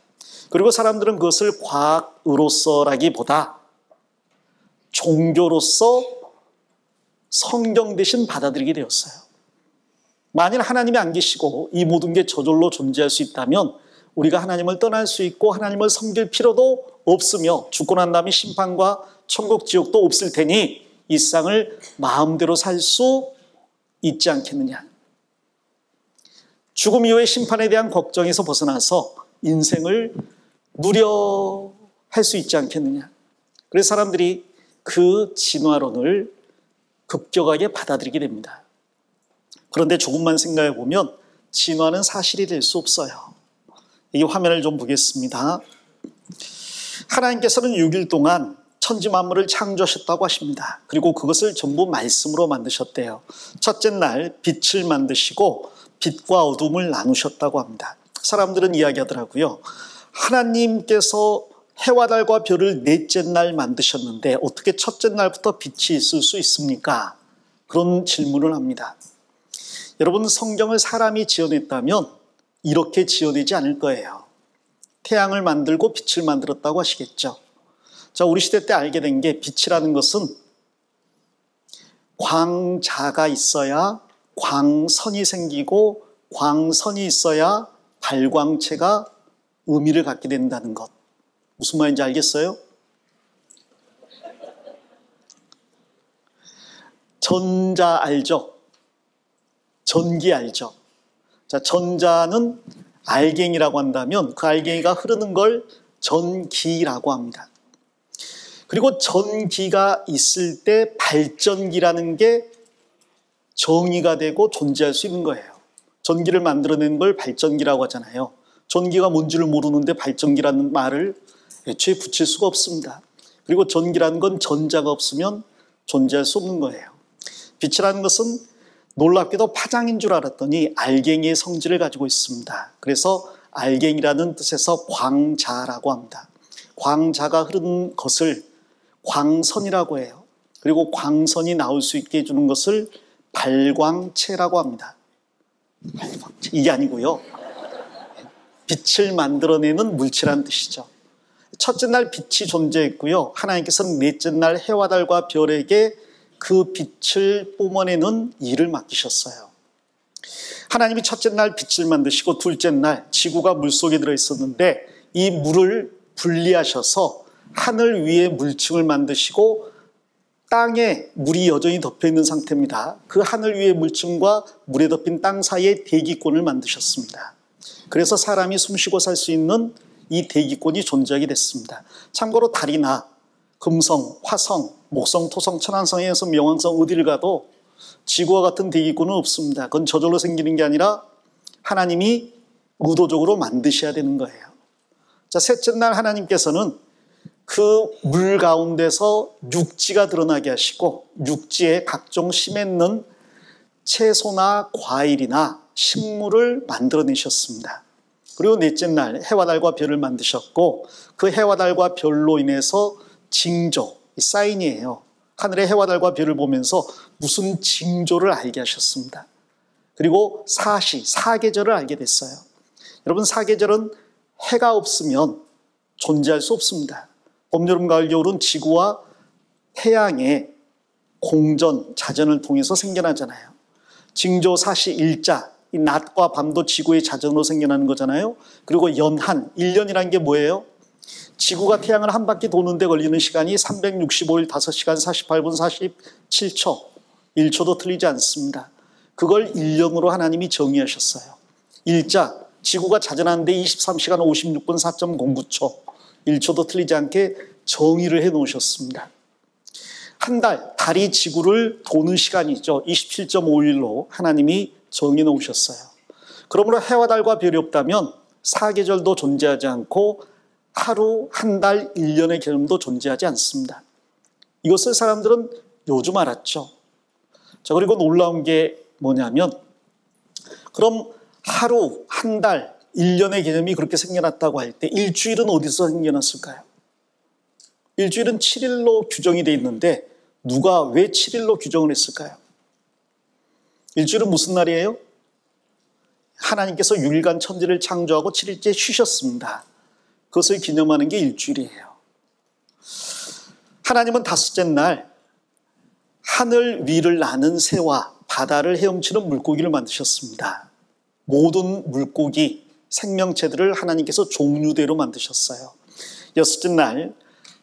S1: 그리고 사람들은 그것을 과학으로서라기보다 종교로서 성경 대신 받아들이게 되었어요. 만일 하나님이 안 계시고 이 모든 게 저절로 존재할 수 있다면 우리가 하나님을 떠날 수 있고 하나님을 섬길 필요도 없으며 죽고 난 다음에 심판과 천국 지옥도 없을 테니 이 세상을 마음대로 살 수 있지 않겠느냐. 죽음 이후의 심판에 대한 걱정에서 벗어나서 인생을 누려할 수 있지 않겠느냐. 그래서 사람들이 그 진화론을 급격하게 받아들이게 됩니다. 그런데 조금만 생각해 보면 진화는 사실이 될 수 없어요. 이 화면을 좀 보겠습니다. 하나님께서는 6일 동안 천지 만물을 창조하셨다고 하십니다. 그리고 그것을 전부 말씀으로 만드셨대요. 첫째 날 빛을 만드시고 빛과 어둠을 나누셨다고 합니다. 사람들은 이야기하더라고요. 하나님께서 해와 달과 별을 넷째 날 만드셨는데 어떻게 첫째 날부터 빛이 있을 수 있습니까? 그런 질문을 합니다. 여러분, 성경을 사람이 지어냈다면 이렇게 지어내지 않을 거예요. 태양을 만들고 빛을 만들었다고 하시겠죠. 자, 우리 시대 때 알게 된 게 빛이라는 것은 광자가 있어야 광선이 생기고 광선이 있어야 발광체가 의미를 갖게 된다는 것. 무슨 말인지 알겠어요? 전자 알죠? 전기 알죠? 자, 전자는 알갱이라고 한다면 그 알갱이가 흐르는 걸 전기라고 합니다. 그리고 전기가 있을 때 발전기라는 게 정의가 되고 존재할 수 있는 거예요. 전기를 만들어낸 걸 발전기라고 하잖아요. 전기가 뭔지를 모르는데 발전기라는 말을 애초에 붙일 수가 없습니다. 그리고 전기라는 건 전자가 없으면 존재할 수 없는 거예요. 빛이라는 것은 놀랍게도 파장인 줄 알았더니 알갱이의 성질을 가지고 있습니다. 그래서 알갱이라는 뜻에서 광자라고 합니다. 광자가 흐르는 것을 광선이라고 해요. 그리고 광선이 나올 수 있게 해주는 것을 발광체라고 합니다. 이게 아니고요. 빛을 만들어내는 물체라는 뜻이죠. 첫째 날 빛이 존재했고요. 하나님께서는 넷째 날 해와 달과 별에게 그 빛을 뿜어내는 일을 맡기셨어요. 하나님이 첫째 날 빛을 만드시고 둘째 날 지구가 물속에 들어있었는데 이 물을 분리하셔서 하늘 위에 물층을 만드시고 땅에 물이 여전히 덮여있는 상태입니다. 그 하늘 위의 물층과 물에 덮인 땅 사이에 대기권을 만드셨습니다. 그래서 사람이 숨쉬고 살 수 있는 이 대기권이 존재하게 됐습니다. 참고로 달이나 금성, 화성, 목성, 토성, 천왕성에서 명왕성 어디를 가도 지구와 같은 대기권은 없습니다. 그건 저절로 생기는 게 아니라 하나님이 의도적으로 만드셔야 되는 거예요. 자, 셋째 날 하나님께서는 그 물 가운데서 육지가 드러나게 하시고 육지에 각종 심했는 채소나 과일이나 식물을 만들어내셨습니다. 그리고 넷째 날 해와 달과 별을 만드셨고 그 해와 달과 별로 인해서 징조, 사인이에요. 하늘의 해와 달과 별을 보면서 무슨 징조를 알게 하셨습니다. 그리고 사계절을 알게 됐어요. 여러분, 사계절은 해가 없으면 존재할 수 없습니다. 봄, 여름, 가을, 겨울은 지구와 태양의 공전, 자전을 통해서 생겨나잖아요. 징조, 사시, 일자, 이 낮과 밤도 지구의 자전으로 생겨나는 거잖아요. 그리고 연한, 1년이라는 게 뭐예요? 지구가 태양을 한 바퀴 도는데 걸리는 시간이 365일 5시간 48분 47초, 1초도 틀리지 않습니다. 그걸 1년으로 하나님이 정의하셨어요. 일자, 지구가 자전하는데 23시간 56분 4.09초, 1초도 틀리지 않게 정의를 해 놓으셨습니다. 한 달, 달이 지구를 도는 시간이죠. 27.5일로 하나님이 정해 놓으셨어요. 그러므로 해와 달과 별이 없다면 사계절도 존재하지 않고 하루, 한 달, 1년의 개념도 존재하지 않습니다. 이것을 사람들은 요즘 알았죠. 자, 그리고 놀라운 게 뭐냐면, 그럼 하루, 한 달, 1년의 개념이 그렇게 생겨났다고 할 때 일주일은 어디서 생겨났을까요? 일주일은 7일로 규정이 되어 있는데 누가 왜 7일로 규정을 했을까요? 일주일은 무슨 날이에요? 하나님께서 6일간 천지를 창조하고 7일째 쉬셨습니다. 그것을 기념하는 게 일주일이에요. 하나님은 다섯째 날 하늘 위를 나는 새와 바다를 헤엄치는 물고기를 만드셨습니다. 모든 물고기, 생명체들을 하나님께서 종류대로 만드셨어요. 여섯째 날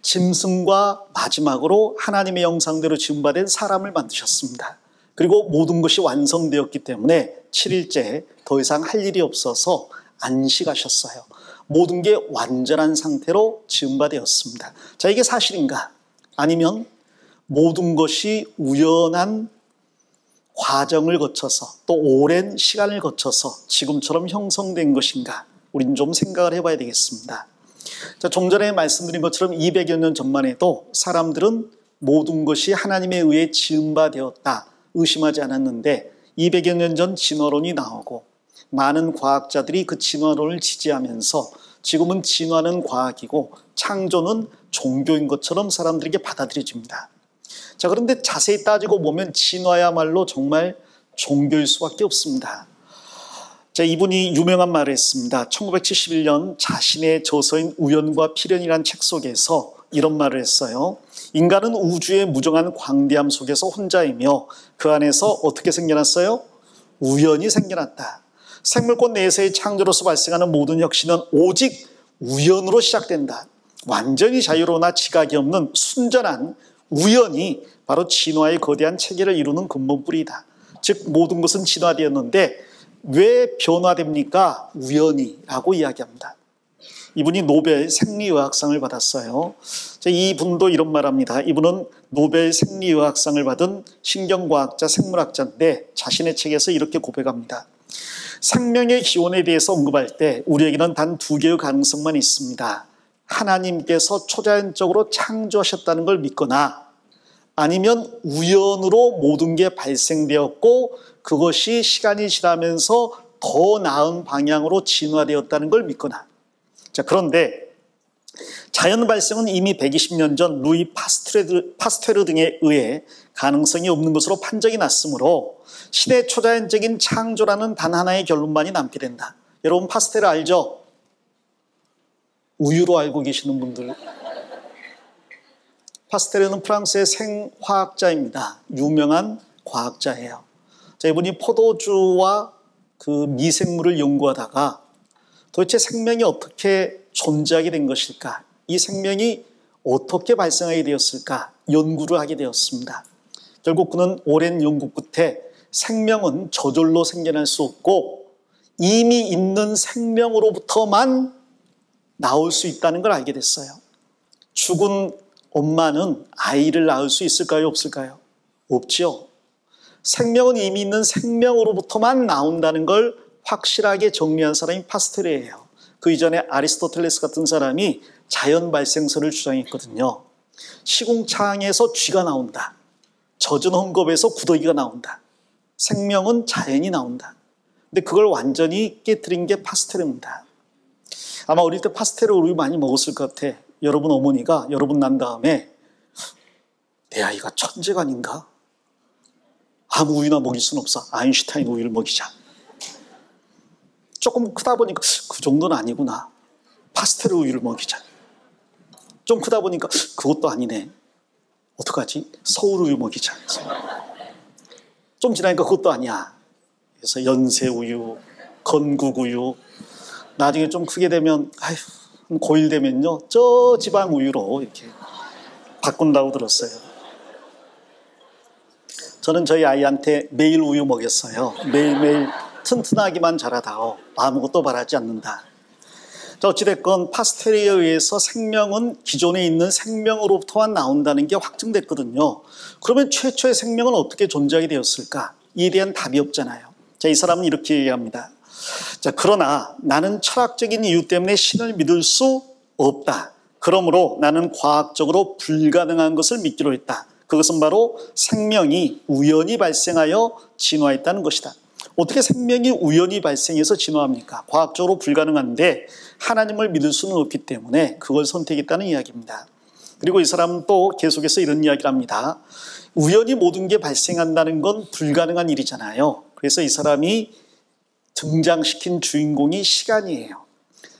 S1: 짐승과 마지막으로 하나님의 영상대로 지음받은 사람을 만드셨습니다. 그리고 모든 것이 완성되었기 때문에 7일째 더 이상 할 일이 없어서 안식하셨어요. 모든 게 완전한 상태로 지음받았습니다. 자, 이게 사실인가? 아니면 모든 것이 우연한 과정을 거쳐서 또 오랜 시간을 거쳐서 지금처럼 형성된 것인가? 우린 좀 생각을 해봐야 되겠습니다. 자, 좀 전에 말씀드린 것처럼 200여 년 전만 해도 사람들은 모든 것이 하나님에 의해 지음받았다 의심하지 않았는데 200여 년 전 진화론이 나오고 많은 과학자들이 그 진화론을 지지하면서 지금은 진화는 과학이고 창조는 종교인 것처럼 사람들에게 받아들여집니다. 자, 그런데 자세히 따지고 보면 진화야말로 정말 종교일 수밖에 없습니다. 자, 이분이 유명한 말을 했습니다. 1971년 자신의 저서인 우연과 필연이라는 책 속에서 이런 말을 했어요. 인간은 우주의 무정한 광대함 속에서 혼자이며 그 안에서 어떻게 생겨났어요? 우연히 생겨났다. 생물권 내에서의 창조로서 발생하는 모든 혁신은 오직 우연으로 시작된다. 완전히 자유로우나 지각이 없는 순전한 우연이 바로 진화의 거대한 체계를 이루는 근본뿌리이다. 즉 모든 것은 진화되었는데 왜 변화됩니까? 우연히라고 이야기합니다. 이분이 노벨 생리의학상을 받았어요. 이분도 이런 말합니다. 이분은 노벨 생리의학상을 받은 신경과학자, 생물학자인데 자신의 책에서 이렇게 고백합니다. 생명의 기원에 대해서 언급할 때 우리에게는 단 두 개의 가능성만 있습니다. 하나님께서 초자연적으로 창조하셨다는 걸 믿거나 아니면 우연으로 모든 게 발생되었고 그것이 시간이 지나면서 더 나은 방향으로 진화되었다는 걸 믿거나. 자, 그런데 자연 발생은 이미 120년 전 루이 파스테르 등에 의해 가능성이 없는 것으로 판정이 났으므로 신의 초자연적인 창조라는 단 하나의 결론만이 남게 된다. 여러분 파스테르 알죠? 우유로 알고 계시는 분들. 파스테르는 프랑스의 생화학자입니다. 유명한 과학자예요. 자, 이분이 포도주와 그 미생물을 연구하다가 도대체 생명이 어떻게 존재하게 된 것일까? 이 생명이 어떻게 발생하게 되었을까? 연구를 하게 되었습니다. 결국 그는 오랜 연구 끝에 생명은 저절로 생겨날 수 없고 이미 있는 생명으로부터만 나올 수 있다는 걸 알게 됐어요. 죽은 엄마는 아이를 낳을 수 있을까요? 없을까요? 없죠. 생명은 이미 있는 생명으로부터만 나온다는 걸 확실하게 정리한 사람이 파스테르예요. 그 이전에 아리스토텔레스 같은 사람이 자연 발생설을 주장했거든요. 시궁창에서 쥐가 나온다. 젖은 헝겊에서 구더기가 나온다. 생명은 자연이 나온다. 근데 그걸 완전히 깨트린 게 파스테르입니다. 아마 어릴 때 파스테르 우유 많이 먹었을 것 같아. 여러분 어머니가 여러분 난 다음에 내 아이가 천재가 아닌가? 아무 우유나 먹일 순 없어. 아인슈타인 우유를 먹이자. 조금 크다 보니까 그 정도는 아니구나. 파스테르 우유를 먹이자. 좀 크다 보니까 그것도 아니네. 어떡하지? 서울 우유 먹이자. 좀 지나니까 그것도 아니야. 그래서 연세 우유, 건국 우유. 나중에 좀 크게 되면 고1 되면요 저 지방 우유로 이렇게 바꾼다고 들었어요. 저는 저희 아이한테 매일 우유 먹였어요. 매일매일 튼튼하기만 자라다오. 아무것도 바라지 않는다. 자, 어찌됐건 파스테르에 의해서 생명은 기존에 있는 생명으로부터만 나온다는 게 확증됐거든요. 그러면 최초의 생명은 어떻게 존재하게 되었을까? 이에 대한 답이 없잖아요. 자, 이 사람은 이렇게 얘기합니다. 자, 그러나 나는 철학적인 이유 때문에 신을 믿을 수 없다. 그러므로 나는 과학적으로 불가능한 것을 믿기로 했다. 그것은 바로 생명이 우연히 발생하여 진화했다는 것이다. 어떻게 생명이 우연히 발생해서 진화합니까? 과학적으로 불가능한데 하나님을 믿을 수는 없기 때문에 그걸 선택했다는 이야기입니다. 그리고 이 사람은 또 계속해서 이런 이야기를 합니다. 우연히 모든 게 발생한다는 건 불가능한 일이잖아요. 그래서 이 사람이 등장시킨 주인공이 시간이에요.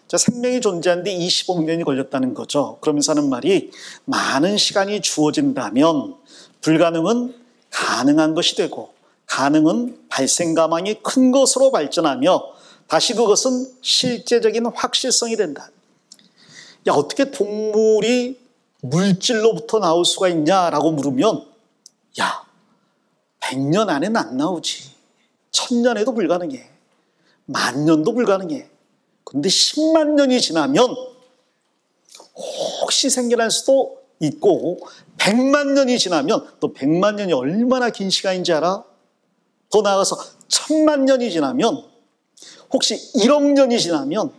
S1: 자, 생명이 존재하는데 20억 년이 걸렸다는 거죠. 그러면서 하는 말이 많은 시간이 주어진다면 불가능은 가능한 것이 되고 가능은 발생 가망이 큰 것으로 발전하며 다시 그것은 실제적인 확실성이 된다. 야, 어떻게 동물이 물질로부터 나올 수가 있냐라고 물으면 야, 100년 안에는 안 나오지. 1000년에도 불가능해. 10,000년도 불가능해. 근데 10만 년이 지나면 혹시 생겨날 수도 있고 100만 년이 지나면 또 100만 년이 얼마나 긴 시간인지 알아? 더 나아가서 1000만 년이 지나면 혹시 1억 년이 지나면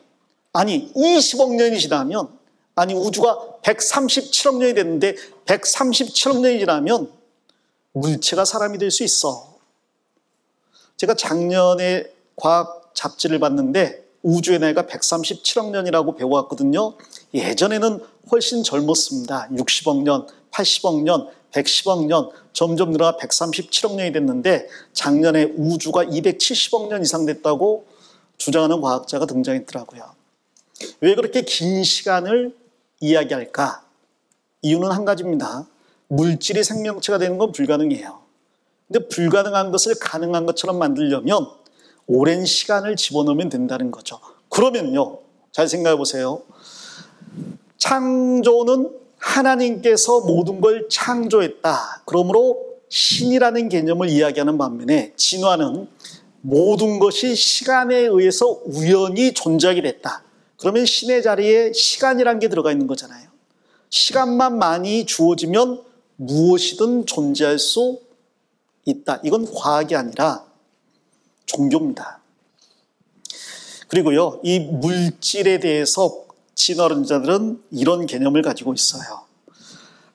S1: 아니 20억 년이 지나면 아니 우주가 137억 년이 됐는데 137억 년이 지나면 물체가 사람이 될 수 있어. 제가 작년에 과학 잡지를 봤는데 우주의 나이가 137억 년이라고 배워왔거든요. 예전에는 훨씬 젊었습니다. 60억 년, 80억 년, 110억 년, 점점 늘어나 137억 년이 됐는데 작년에 우주가 270억 년 이상 됐다고 주장하는 과학자가 등장했더라고요. 왜 그렇게 긴 시간을 이야기할까? 이유는 한 가지입니다. 물질이 생명체가 되는 건 불가능해요. 근데 불가능한 것을 가능한 것처럼 만들려면 오랜 시간을 집어넣으면 된다는 거죠. 그러면요, 잘 생각해 보세요. 창조는 하나님께서 모든 걸 창조했다. 그러므로 신이라는 개념을 이야기하는 반면에 진화는 모든 것이 시간에 의해서 우연히 존재하게 됐다. 그러면 신의 자리에 시간이라는 게 들어가 있는 거잖아요. 시간만 많이 주어지면 무엇이든 존재할 수 있다. 이건 과학이 아니라 종교입니다. 그리고요, 이 물질에 대해서 진화론자들은 이런 개념을 가지고 있어요.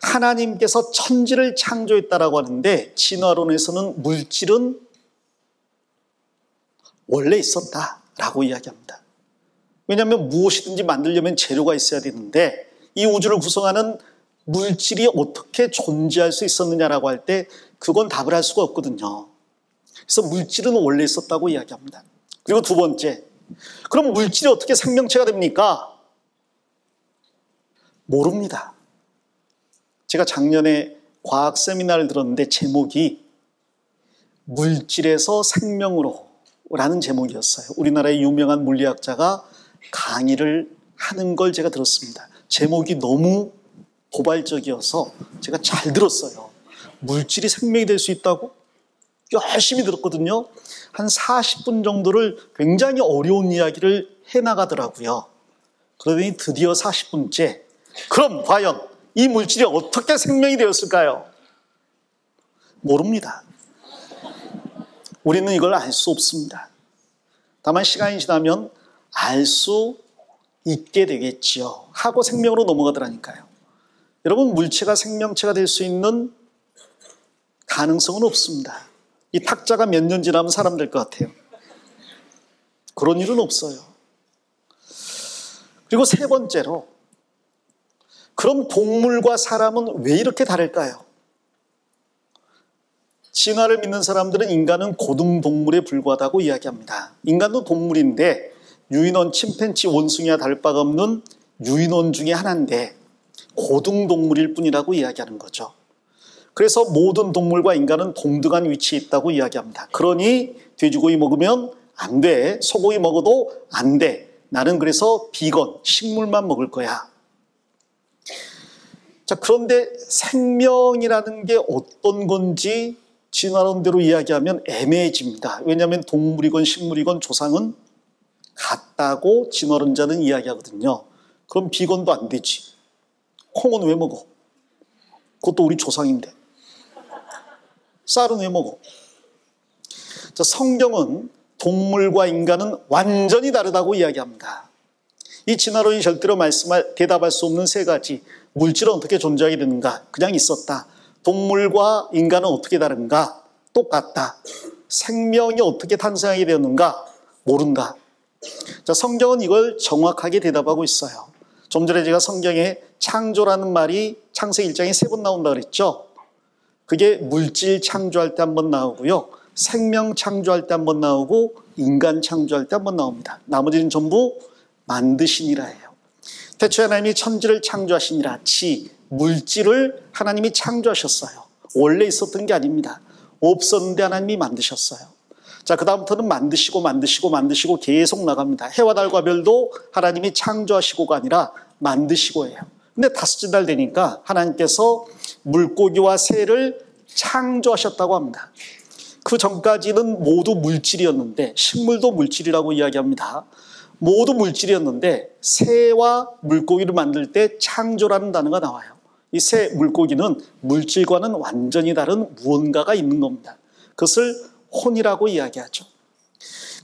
S1: 하나님께서 천지를 창조했다라고 하는데 진화론에서는 물질은 원래 있었다라고 이야기합니다. 왜냐하면 무엇이든지 만들려면 재료가 있어야 되는데 이 우주를 구성하는 물질이 어떻게 존재할 수 있었느냐라고 할 때 그건 답을 할 수가 없거든요. 그래서 물질은 원래 있었다고 이야기합니다. 그리고 두 번째, 그럼 물질이 어떻게 생명체가 됩니까? 모릅니다. 제가 작년에 과학 세미나를 들었는데 제목이 물질에서 생명으로 라는 제목이었어요. 우리나라의 유명한 물리학자가 강의를 하는 걸 제가 들었습니다. 제목이 너무 도발적이어서 제가 잘 들었어요. 물질이 생명이 될 수 있다고? 열심히 들었거든요. 한 40분 정도를 굉장히 어려운 이야기를 해나가더라고요. 그러더니 드디어 40분째, 그럼 과연 이 물질이 어떻게 생명이 되었을까요? 모릅니다. 우리는 이걸 알 수 없습니다. 다만 시간이 지나면 알 수 있게 되겠지요. 하고 생명으로 넘어가더라니까요. 여러분, 물체가 생명체가 될 수 있는 가능성은 없습니다. 이 탁자가 몇 년 지나면 사람 될 것 같아요. 그런 일은 없어요. 그리고 세 번째로, 그럼 동물과 사람은 왜 이렇게 다를까요? 진화를 믿는 사람들은 인간은 고등동물에 불과하다고 이야기합니다. 인간도 동물인데 유인원, 침팬지, 원숭이와 다를 바가 없는 유인원 중에 하나인데 고등동물일 뿐이라고 이야기하는 거죠. 그래서 모든 동물과 인간은 동등한 위치에 있다고 이야기합니다. 그러니 돼지고기 먹으면 안 돼. 소고기 먹어도 안 돼. 나는 그래서 비건, 식물만 먹을 거야. 자, 그런데 생명이라는 게 어떤 건지 진화론대로 이야기하면 애매해집니다. 왜냐하면 동물이건 식물이건 조상은 같다고 진화론자는 이야기하거든요. 그럼 비건도 안 되지. 콩은 왜 먹어? 그것도 우리 조상인데. 쌀은 왜 먹어? 자, 성경은 동물과 인간은 완전히 다르다고 이야기합니다. 이 진화론이 절대로 대답할 수 없는 세 가지. 물질은 어떻게 존재하게 되는가? 그냥 있었다. 동물과 인간은 어떻게 다른가? 똑같다. 생명이 어떻게 탄생하게 되었는가? 모른다. 자, 성경은 이걸 정확하게 대답하고 있어요. 좀 전에 제가 성경에 창조라는 말이 창세기 1장에 3번 나온다 그랬죠. 그게 물질 창조할 때 한 번 나오고요, 생명 창조할 때 한 번 나오고, 인간 창조할 때 한 번 나옵니다. 나머지는 전부 만드시니라 해요. 태초에 하나님이 천지를 창조하시니라. 물질을 하나님이 창조하셨어요. 원래 있었던 게 아닙니다. 없었는데 하나님이 만드셨어요. 자, 그 다음부터는 만드시고 계속 나갑니다. 해와 달과 별도 하나님이 창조하시고가 아니라 만드시고예요. 근데 다섯째 날 되니까 하나님께서 물고기와 새를 창조하셨다고 합니다. 그 전까지는 모두 물질이었는데, 식물도 물질이라고 이야기합니다. 모두 물질이었는데 새와 물고기를 만들 때 창조라는 단어가 나와요. 이 새, 물고기는 물질과는 완전히 다른 무언가가 있는 겁니다. 그것을 혼이라고 이야기하죠.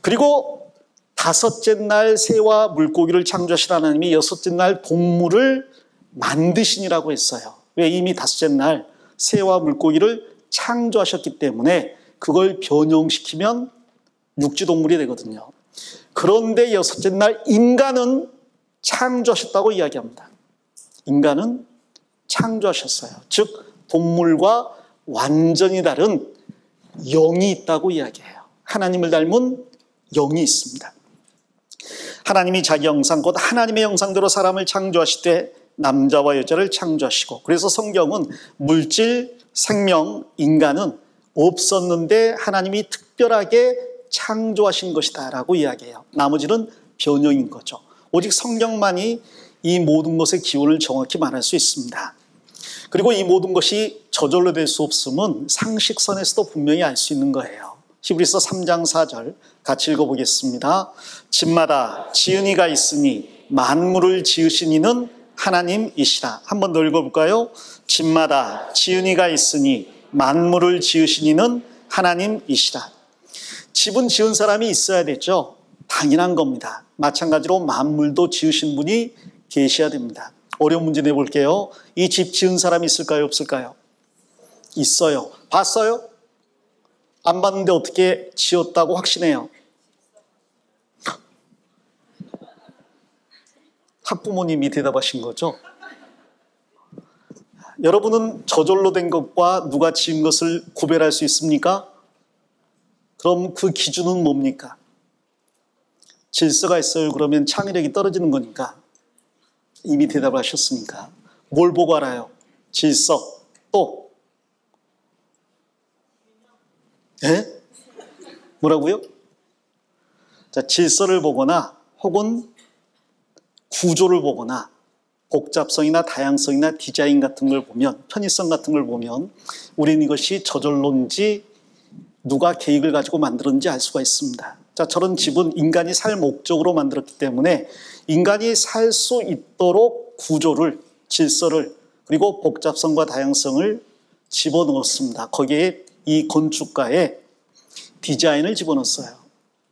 S1: 그리고 다섯째 날 새와 물고기를 창조하신 하나님이 여섯째 날 동물을 만드시니라고 했어요. 왜? 이미 다섯째 날 새와 물고기를 창조하셨기 때문에 그걸 변형시키면 육지동물이 되거든요. 그런데 여섯째 날 인간은 창조하셨다고 이야기합니다. 인간은 창조하셨어요. 즉 동물과 완전히 다른 영이 있다고 이야기해요. 하나님을 닮은 영이 있습니다. 하나님이 자기 형상, 곧 하나님의 형상대로 사람을 창조하시되 남자와 여자를 창조하시고, 그래서 성경은 물질, 생명, 인간은 없었는데 하나님이 특별하게 창조하신 것이다 라고 이야기해요. 나머지는 변형인 거죠. 오직 성경만이 이 모든 것의 기원을 정확히 말할 수 있습니다. 그리고 이 모든 것이 저절로 될 수 없음은 상식선에서도 분명히 알 수 있는 거예요. 히브리서 3장 4절 같이 읽어보겠습니다. 집마다 지은 이가 있으니 만물을 지으신 이는 하나님이시라. 한 번 더 읽어볼까요? 집마다 지은 이가 있으니 만물을 지으신 이는 하나님이시라. 집은 지은 사람이 있어야 되죠. 당연한 겁니다. 마찬가지로 만물도 지으신 분이 계셔야 됩니다. 어려운 문제 내볼게요. 이 집 지은 사람이 있을까요? 없을까요? 있어요. 봤어요? 안 봤는데 어떻게 지었다고 확신해요? 학부모님이 대답하신 거죠. 여러분은 저절로 된 것과 누가 지은 것을 구별할 수 있습니까? 그럼 그 기준은 뭡니까? 질서가 있어요. 그러면 창의력이 떨어지는 거니까. 이미 대답을 하셨으니까. 뭘 보고 알아요? 질서. 또? 예? 뭐라고요? 자, 질서를 보거나 혹은 구조를 보거나 복잡성이나 다양성이나 디자인 같은 걸 보면, 편의성 같은 걸 보면 우리는 이것이 저절로인지 누가 계획을 가지고 만들었는지 알 수가 있습니다. 자, 저런 집은 인간이 살 목적으로 만들었기 때문에 인간이 살 수 있도록 구조를, 질서를, 그리고 복잡성과 다양성을 집어넣었습니다. 거기에 이 건축가의 디자인을 집어넣었어요.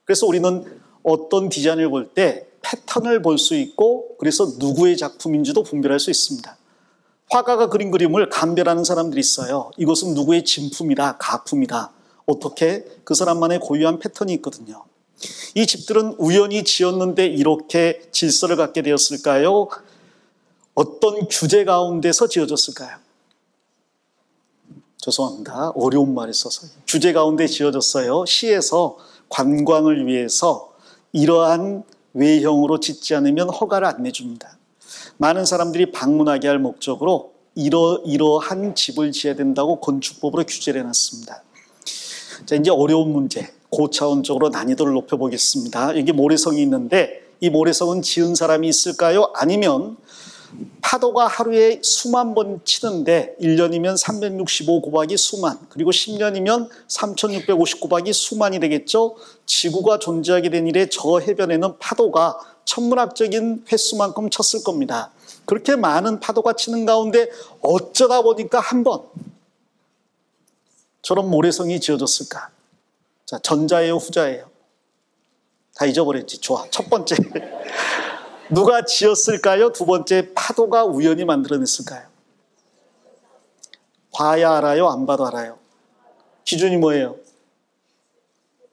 S1: 그래서 우리는 어떤 디자인을 볼 때 패턴을 볼 수 있고, 그래서 누구의 작품인지도 분별할 수 있습니다. 화가가 그린 그림을 감별하는 사람들이 있어요. 이것은 누구의 진품이다, 가품이다. 어떻게? 그 사람만의 고유한 패턴이 있거든요. 이 집들은 우연히 지었는데 이렇게 질서를 갖게 되었을까요? 어떤 규제 가운데서 지어졌을까요? 죄송합니다. 어려운 말을 써서. 규제 가운데 지어졌어요. 시에서 관광을 위해서 이러한 외형으로 짓지 않으면 허가를 안 내줍니다. 많은 사람들이 방문하게 할 목적으로 이러한 집을 지어야 된다고 건축법으로 규제를 해놨습니다. 자, 이제 어려운 문제, 고차원적으로 난이도를 높여보겠습니다. 여기 모래성이 있는데 이 모래성은 지은 사람이 있을까요? 아니면 파도가 하루에 수만 번 치는데 1년이면 365 곱하기 수만, 그리고 10년이면 3650 곱하기 수만이 되겠죠. 지구가 존재하게 된 이래 저 해변에는 파도가 천문학적인 횟수만큼 쳤을 겁니다. 그렇게 많은 파도가 치는 가운데 어쩌다 보니까 한 번 저런 모래성이 지어졌을까? 자, 전자예요, 후자예요? 다 잊어버렸지. 좋아. 첫 번째. 누가 지었을까요? 두 번째, 파도가 우연히 만들어냈을까요? 봐야 알아요? 안 봐도 알아요? 기준이 뭐예요?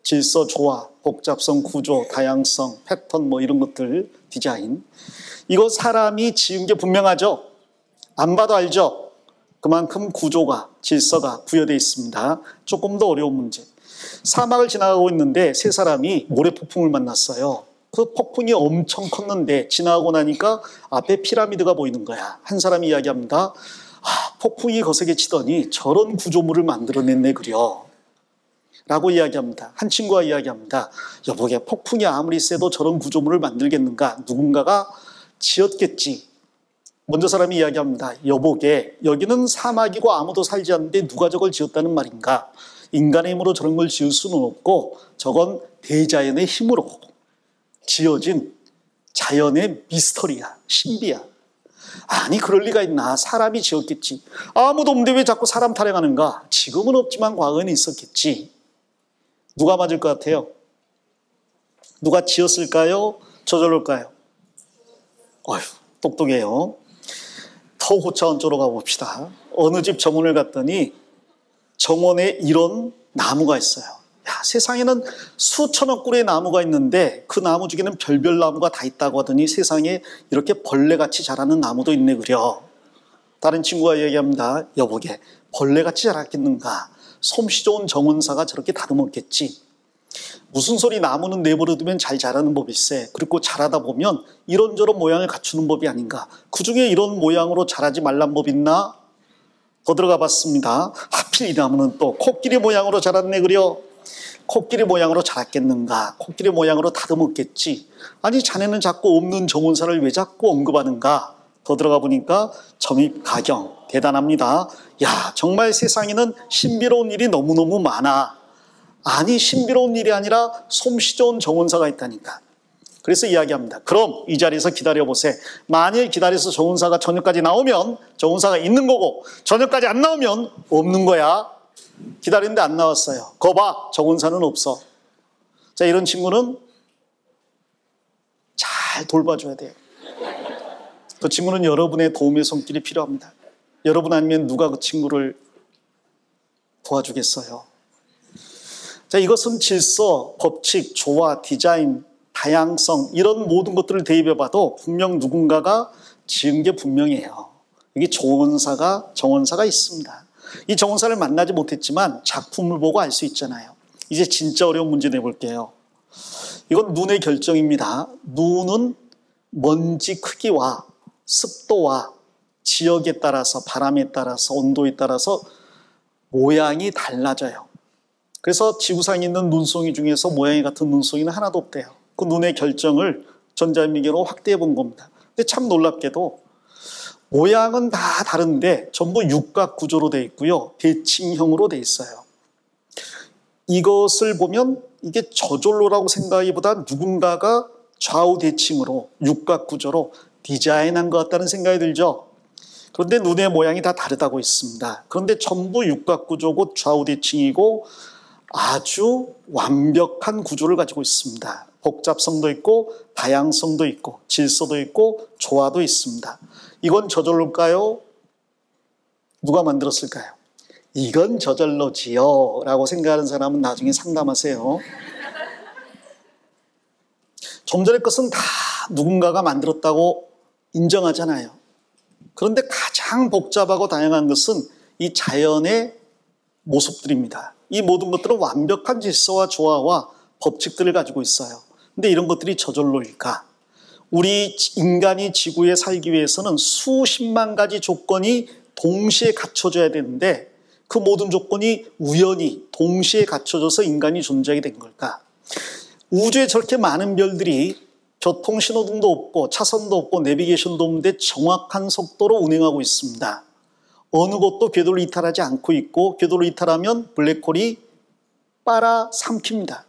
S1: 질서, 조화, 복잡성, 구조, 다양성, 패턴 뭐 이런 것들, 디자인. 이거 사람이 지은 게 분명하죠? 안 봐도 알죠? 그만큼 구조가, 질서가 부여되어 있습니다. 조금 더 어려운 문제. 사막을 지나가고 있는데 세 사람이 모래폭풍을 만났어요. 그 폭풍이 엄청 컸는데 지나가고 나니까 앞에 피라미드가 보이는 거야. 한 사람이 이야기합니다. 폭풍이 거세게 치더니 저런 구조물을 만들어냈네 그려. 라고 이야기합니다. 한 친구가 이야기합니다. 여보게, 폭풍이 아무리 세도 저런 구조물을 만들겠는가? 누군가가 지었겠지. 먼저 사람이 이야기합니다. 여보게, 여기는 사막이고 아무도 살지 않는데 누가 저걸 지었다는 말인가? 인간의 힘으로 저런 걸 지을 수는 없고 저건 대자연의 힘으로 지어진 자연의 미스터리야, 신비야. 아니, 그럴 리가 있나? 사람이 지었겠지. 아무도 없는데 왜 자꾸 사람 타령하는가? 지금은 없지만 과거에는 있었겠지. 누가 맞을 것 같아요? 누가 지었을까요? 저절로일까요? 어휴, 똑똑해요. 더 고차원적으로 가봅시다. 어느 집 정원을 갔더니 정원에 이런 나무가 있어요. 야, 세상에는 수천억 그루의 나무가 있는데 그 나무 중에는 별별 나무가 다 있다고 하더니 세상에 이렇게 벌레같이 자라는 나무도 있네 그려. 다른 친구가 얘기합니다. 여보게, 벌레같이 자랐겠는가? 솜씨 좋은 정원사가 저렇게 다듬었겠지. 무슨 소리, 나무는 내버려두면 잘 자라는 법일세. 그리고 자라다 보면 이런저런 모양을 갖추는 법이 아닌가. 그중에 이런 모양으로 자라지 말란 법 있나? 더 들어가 봤습니다. 하필 이 나무는 또 코끼리 모양으로 자랐네 그려. 코끼리 모양으로 자랐겠는가? 코끼리 모양으로 다듬었겠지. 아니, 자네는 자꾸 없는 정원사를 왜 자꾸 언급하는가? 더 들어가 보니까 점입가경 대단합니다. 야, 정말 세상에는 신비로운 일이 너무너무 많아. 아니, 신비로운 일이 아니라 솜씨 좋은 정원사가 있다니까. 그래서 이야기합니다. 그럼 이 자리에서 기다려보세. 만일 기다려서 정원사가 저녁까지 나오면 정원사가 있는 거고, 저녁까지 안 나오면 없는 거야. 기다리는데 안 나왔어요. 거봐, 정원사는 없어. 자, 이런 친구는 잘 돌봐줘야 돼요. 그 친구는 여러분의 도움의 손길이 필요합니다. 여러분 아니면 누가 그 친구를 도와주겠어요? 자, 이것은 질서, 법칙, 조화, 디자인, 다양성 이런 모든 것들을 대입해봐도 분명 누군가가 지은 게 분명해요. 여기 정원사가 있습니다. 이 정원사를 만나지 못했지만 작품을 보고 알 수 있잖아요. 이제 진짜 어려운 문제 내볼게요. 이건 눈의 결정입니다. 눈은 먼지 크기와 습도와 지역에 따라서, 바람에 따라서, 온도에 따라서 모양이 달라져요. 그래서 지구상에 있는 눈송이 중에서 모양이 같은 눈송이는 하나도 없대요. 그 눈의 결정을 전자미개로 확대해 본 겁니다. 근데 참 놀랍게도 모양은 다 다른데 전부 육각 구조로 되어 있고요. 대칭형으로 되어 있어요. 이것을 보면 이게 저절로라고 생각하기보다 누군가가 좌우 대칭으로 육각 구조로 디자인한 것 같다는 생각이 들죠. 그런데 눈의 모양이 다 다르다고 했습니다. 그런데 전부 육각 구조고 좌우 대칭이고 아주 완벽한 구조를 가지고 있습니다. 복잡성도 있고 다양성도 있고 질서도 있고 조화도 있습니다. 이건 저절로일까요? 누가 만들었을까요? 이건 저절로지요 라고 생각하는 사람은 나중에 상담하세요. 좀 전의 것은 다 누군가가 만들었다고 인정하잖아요. 그런데 가장 복잡하고 다양한 것은 이 자연의 모습들입니다. 이 모든 것들은 완벽한 질서와 조화와 법칙들을 가지고 있어요. 근데 이런 것들이 저절로일까? 우리 인간이 지구에 살기 위해서는 수십만 가지 조건이 동시에 갖춰져야 되는데 그 모든 조건이 우연히 동시에 갖춰져서 인간이 존재하게 된 걸까? 우주에 저렇게 많은 별들이 교통신호등도 없고 차선도 없고 내비게이션도 없는데 정확한 속도로 운행하고 있습니다. 어느 곳도 궤도를 이탈하지 않고 있고 궤도를 이탈하면 블랙홀이 빨아삼킵니다.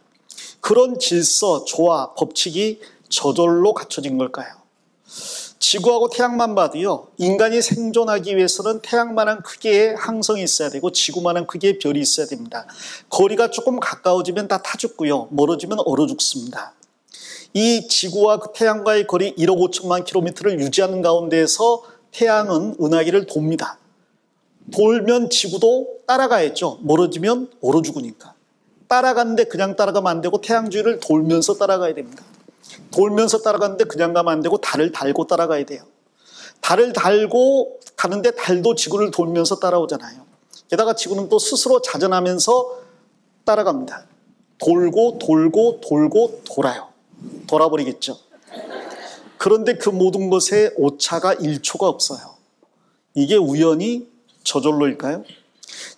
S1: 그런 질서, 조화, 법칙이 저절로 갖춰진 걸까요? 지구하고 태양만 봐도요, 인간이 생존하기 위해서는 태양만한 크기의 항성이 있어야 되고 지구만한 크기의 별이 있어야 됩니다. 거리가 조금 가까워지면 다 타 죽고요, 멀어지면 얼어 죽습니다. 이 지구와 그 태양과의 거리 1억 5천만 킬로미터를 유지하는 가운데에서 태양은 은하계를 돕니다. 돌면 지구도 따라가야죠. 멀어지면 얼어 죽으니까. 따라가는데 그냥 따라가면 안 되고 태양 주위를 돌면서 따라가야 됩니다. 돌면서 따라가는데 그냥 가면 안 되고 달을 달고 따라가야 돼요. 달을 달고 가는데 달도 지구를 돌면서 따라오잖아요. 게다가 지구는 또 스스로 자전하면서 따라갑니다. 돌고 돌고 돌고 돌아요. 돌아버리겠죠. 그런데 그 모든 것에 오차가 1초가 없어요. 이게 우연히 저절로일까요?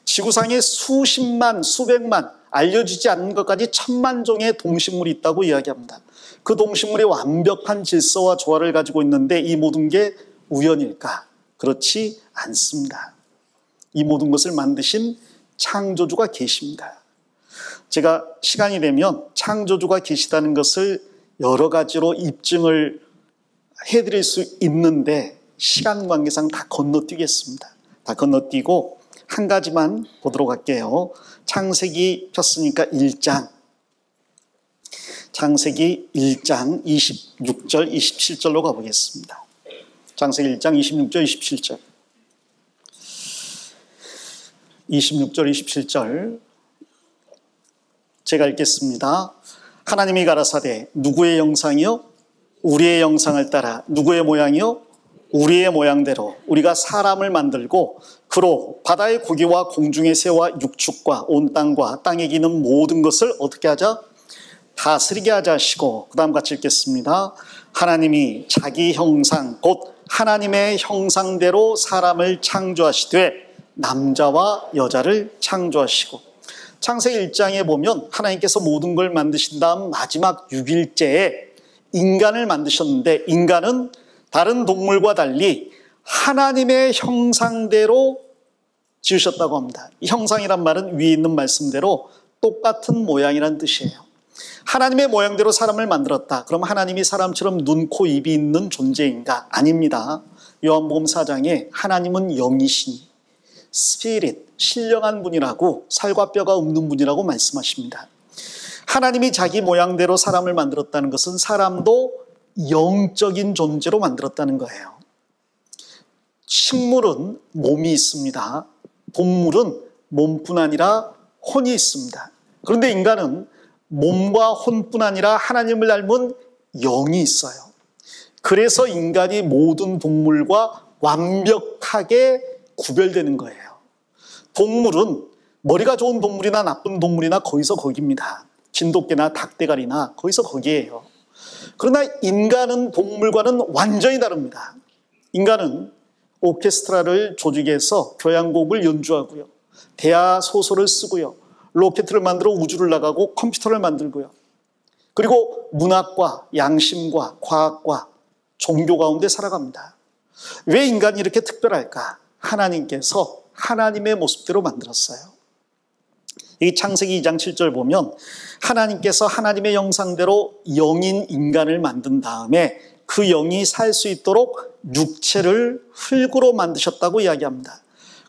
S1: 지구상에 수십만, 수백만, 알려지지 않는 것까지 1000만 종의 동식물이 있다고 이야기합니다. 그 동식물이 완벽한 질서와 조화를 가지고 있는데 이 모든 게 우연일까? 그렇지 않습니다. 이 모든 것을 만드신 창조주가 계십니다. 제가 시간이 되면 창조주가 계시다는 것을 여러 가지로 입증을 해드릴 수 있는데 시간 관계상 다 건너뛰겠습니다. 다 건너뛰고 한 가지만 보도록 할게요. 창세기 폈으니까 1장. 창세기 1장 26절, 27절로 가보겠습니다. 창세기 1장 26절, 27절. 26절, 27절. 제가 읽겠습니다. 하나님이 가라사대 누구의 형상이요? 우리의 형상을 따라. 누구의 모양이요? 우리의 모양대로 우리가 사람을 만들고 그로 바다의 고기와 공중의 새와 육축과 온 땅과 땅에 기는 모든 것을 어떻게 하자? 다스리게 하자 하시고 그 다음 같이 읽겠습니다. 하나님이 자기 형상 곧 하나님의 형상대로 사람을 창조하시되 남자와 여자를 창조하시고 창세기 1장에 보면 하나님께서 모든 걸 만드신 다음 마지막 6일째에 인간을 만드셨는데 인간은 다른 동물과 달리 하나님의 형상대로 지으셨다고 합니다. 이 형상이란 말은 위에 있는 말씀대로 똑같은 모양이란 뜻이에요. 하나님의 모양대로 사람을 만들었다. 그럼 하나님이 사람처럼 눈, 코, 입이 있는 존재인가? 아닙니다. 요한복음 4장에 하나님은 영이시니 스피릿, 신령한 분이라고 살과 뼈가 없는 분이라고 말씀하십니다. 하나님이 자기 모양대로 사람을 만들었다는 것은 사람도 영적인 존재로 만들었다는 거예요. 식물은 몸이 있습니다. 동물은 몸뿐 아니라 혼이 있습니다. 그런데 인간은 몸과 혼뿐 아니라 하나님을 닮은 영이 있어요. 그래서 인간이 모든 동물과 완벽하게 구별되는 거예요. 동물은 머리가 좋은 동물이나 나쁜 동물이나 거기서 거기입니다. 진돗개나 닭대가리나 거기서 거기에요. 그러나 인간은 동물과는 완전히 다릅니다. 인간은 오케스트라를 조직해서 교향곡을 연주하고요, 대하 소설을 쓰고요, 로켓을 만들어 우주를 나가고 컴퓨터를 만들고요, 그리고 문학과 양심과 과학과 종교 가운데 살아갑니다. 왜 인간이 이렇게 특별할까? 하나님께서 하나님의 모습대로 만들었어요. 이 창세기 2장 7절 보면 하나님께서 하나님의 형상대로 영인 인간을 만든 다음에 그 영이 살 수 있도록 육체를 흙으로 만드셨다고 이야기합니다.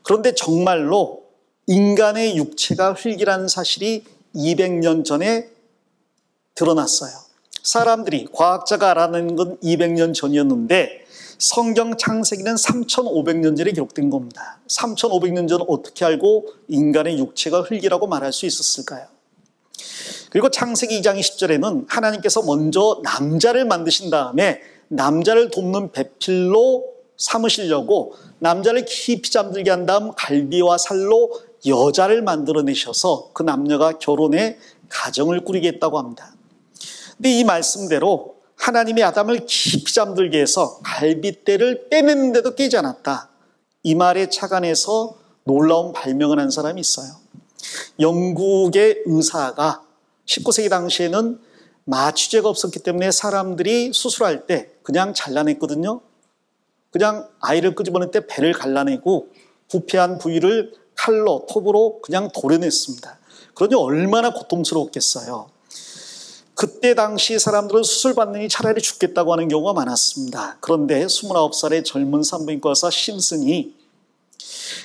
S1: 그런데 정말로 인간의 육체가 흙이라는 사실이 200년 전에 드러났어요. 사람들이, 과학자가 알아낸 건 200년 전이었는데 성경 창세기는 3,500년 전에 기록된 겁니다. 3,500년 전 어떻게 알고 인간의 육체가 흙이라고 말할 수 있었을까요? 그리고 창세기 2장 20절에는 하나님께서 먼저 남자를 만드신 다음에 남자를 돕는 배필로 삼으시려고 남자를 깊이 잠들게 한 다음 갈비와 살로 여자를 만들어내셔서 그 남녀가 결혼해 가정을 꾸리게 했다고 합니다. 근데 이 말씀대로 하나님이 아담을 깊이 잠들게 해서 갈빗대를 빼냈는데도 깨지 않았다. 이 말에 착안해서 놀라운 발명을 한 사람이 있어요. 영국의 의사가 19세기 당시에는 마취제가 없었기 때문에 사람들이 수술할 때 그냥 잘라냈거든요. 그냥 아이를 끄집어낼 때 배를 갈라내고 부패한 부위를 칼로, 톱으로 그냥 도려냈습니다. 그러니 얼마나 고통스러웠겠어요. 그때 당시 사람들은 수술 받느니 차라리 죽겠다고 하는 경우가 많았습니다. 그런데 29살의 젊은 산부인과 의사 심슨이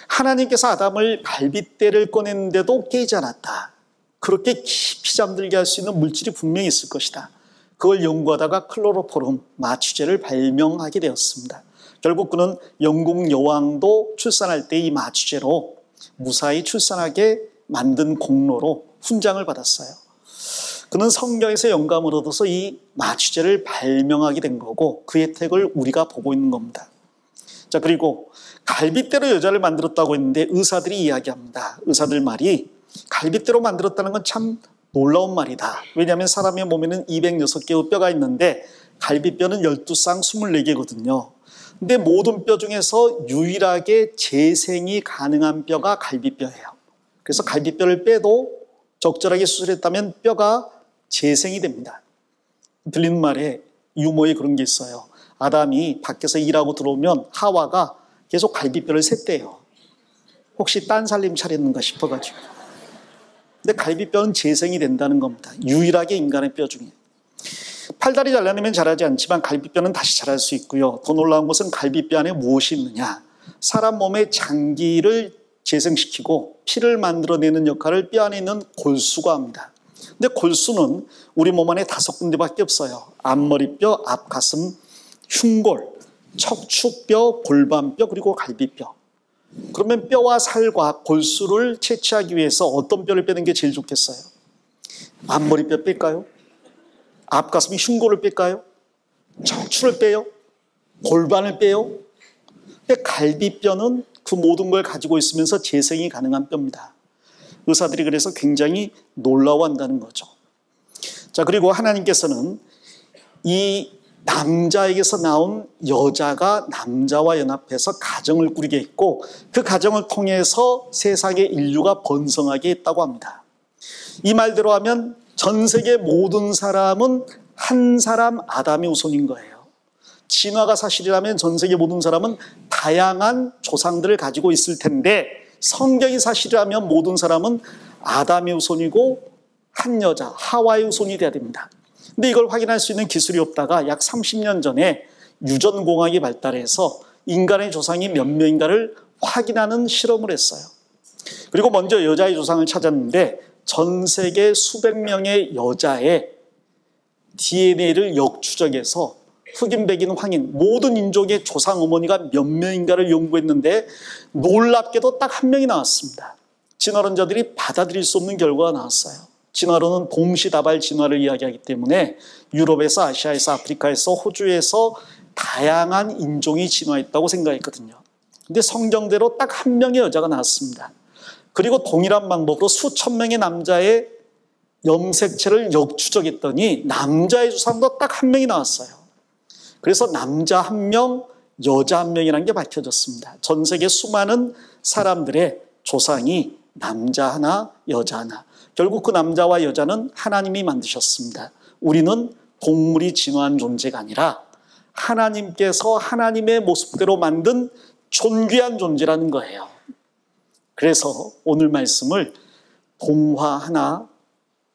S1: 하나님께서 아담을 갈빗대를 꺼냈는데도 깨지 않았다. 그렇게 깊이 잠들게 할 수 있는 물질이 분명히 있을 것이다. 그걸 연구하다가 클로로포름, 마취제를 발명하게 되었습니다. 결국 그는 영국 여왕도 출산할 때 이 마취제로 무사히 출산하게 만든 공로로 훈장을 받았어요. 그는 성경에서 영감을 얻어서 이 마취제를 발명하게 된 거고 그 혜택을 우리가 보고 있는 겁니다. 자, 그리고 갈빗대로 여자를 만들었다고 했는데 의사들이 이야기합니다. 의사들 말이 갈빗대로 만들었다는 건 참 놀라운 말이다. 왜냐하면 사람의 몸에는 206개의 뼈가 있는데 갈빗뼈는 12쌍 24개거든요. 근데 모든 뼈 중에서 유일하게 재생이 가능한 뼈가 갈빗뼈예요. 그래서 갈빗뼈를 빼도 적절하게 수술했다면 뼈가 재생이 됩니다. 들리는 말에 유머에 그런 게 있어요. 아담이 밖에서 일하고 들어오면 하와가 계속 갈빗뼈를 샜대요. 혹시 딴 살림 차렸는가 싶어가지고. 근데 갈빗뼈는 재생이 된다는 겁니다. 유일하게 인간의 뼈 중에. 팔다리 잘라내면 자라지 않지만 갈빗뼈는 다시 자랄 수 있고요. 더 놀라운 것은 갈빗뼈 안에 무엇이 있느냐. 사람 몸의 장기를 재생시키고 피를 만들어내는 역할을 뼈 안에 있는 골수가 합니다. 근데 골수는 우리 몸 안에 5군데밖에 없어요. 앞머리뼈, 앞가슴, 흉골, 척추뼈, 골반뼈, 그리고 갈비뼈. 그러면 뼈와 살과 골수를 채취하기 위해서 어떤 뼈를 빼는 게 제일 좋겠어요? 앞머리뼈 뺄까요? 앞가슴이 흉골을 뺄까요? 척추를 빼요? 골반을 빼요? 근데 갈비뼈는 그 모든 걸 가지고 있으면서 재생이 가능한 뼈입니다. 의사들이 그래서 굉장히 놀라워한다는 거죠. 자, 그리고 하나님께서는 이 남자에게서 나온 여자가 남자와 연합해서 가정을 꾸리게 했고 그 가정을 통해서 세상의 인류가 번성하게 했다고 합니다. 이 말대로 하면 전 세계 모든 사람은 한 사람 아담의 후손인 거예요. 진화가 사실이라면 전 세계 모든 사람은 다양한 조상들을 가지고 있을 텐데 성경이 사실이라면 모든 사람은 아담의 후손이고 한 여자 하와의 후손이 돼야 됩니다. 근데 이걸 확인할 수 있는 기술이 없다가 약 30년 전에 유전공학이 발달해서 인간의 조상이 몇 명인가를 확인하는 실험을 했어요. 그리고 먼저 여자의 조상을 찾았는데 전 세계 수백 명의 여자의 DNA를 역추적해서 흑인, 백인, 황인 모든 인종의 조상 어머니가 몇 명인가를 연구했는데 놀랍게도 딱 한 명이 나왔습니다. 진화론자들이 받아들일 수 없는 결과가 나왔어요. 진화론은 동시다발 진화를 이야기하기 때문에 유럽에서, 아시아에서, 아프리카에서, 호주에서 다양한 인종이 진화했다고 생각했거든요. 근데 성경대로 딱 한 명의 여자가 나왔습니다. 그리고 동일한 방법으로 수천 명의 남자의 염색체를 역추적했더니 남자의 조상도 딱 한 명이 나왔어요. 그래서 남자 한 명, 여자 한 명이라는 게 밝혀졌습니다. 전 세계 수많은 사람들의 조상이 남자 하나, 여자 하나. 결국 그 남자와 여자는 하나님이 만드셨습니다. 우리는 동물이 진화한 존재가 아니라 하나님께서 하나님의 모습대로 만든 존귀한 존재라는 거예요. 그래서 오늘 말씀을 동화 하나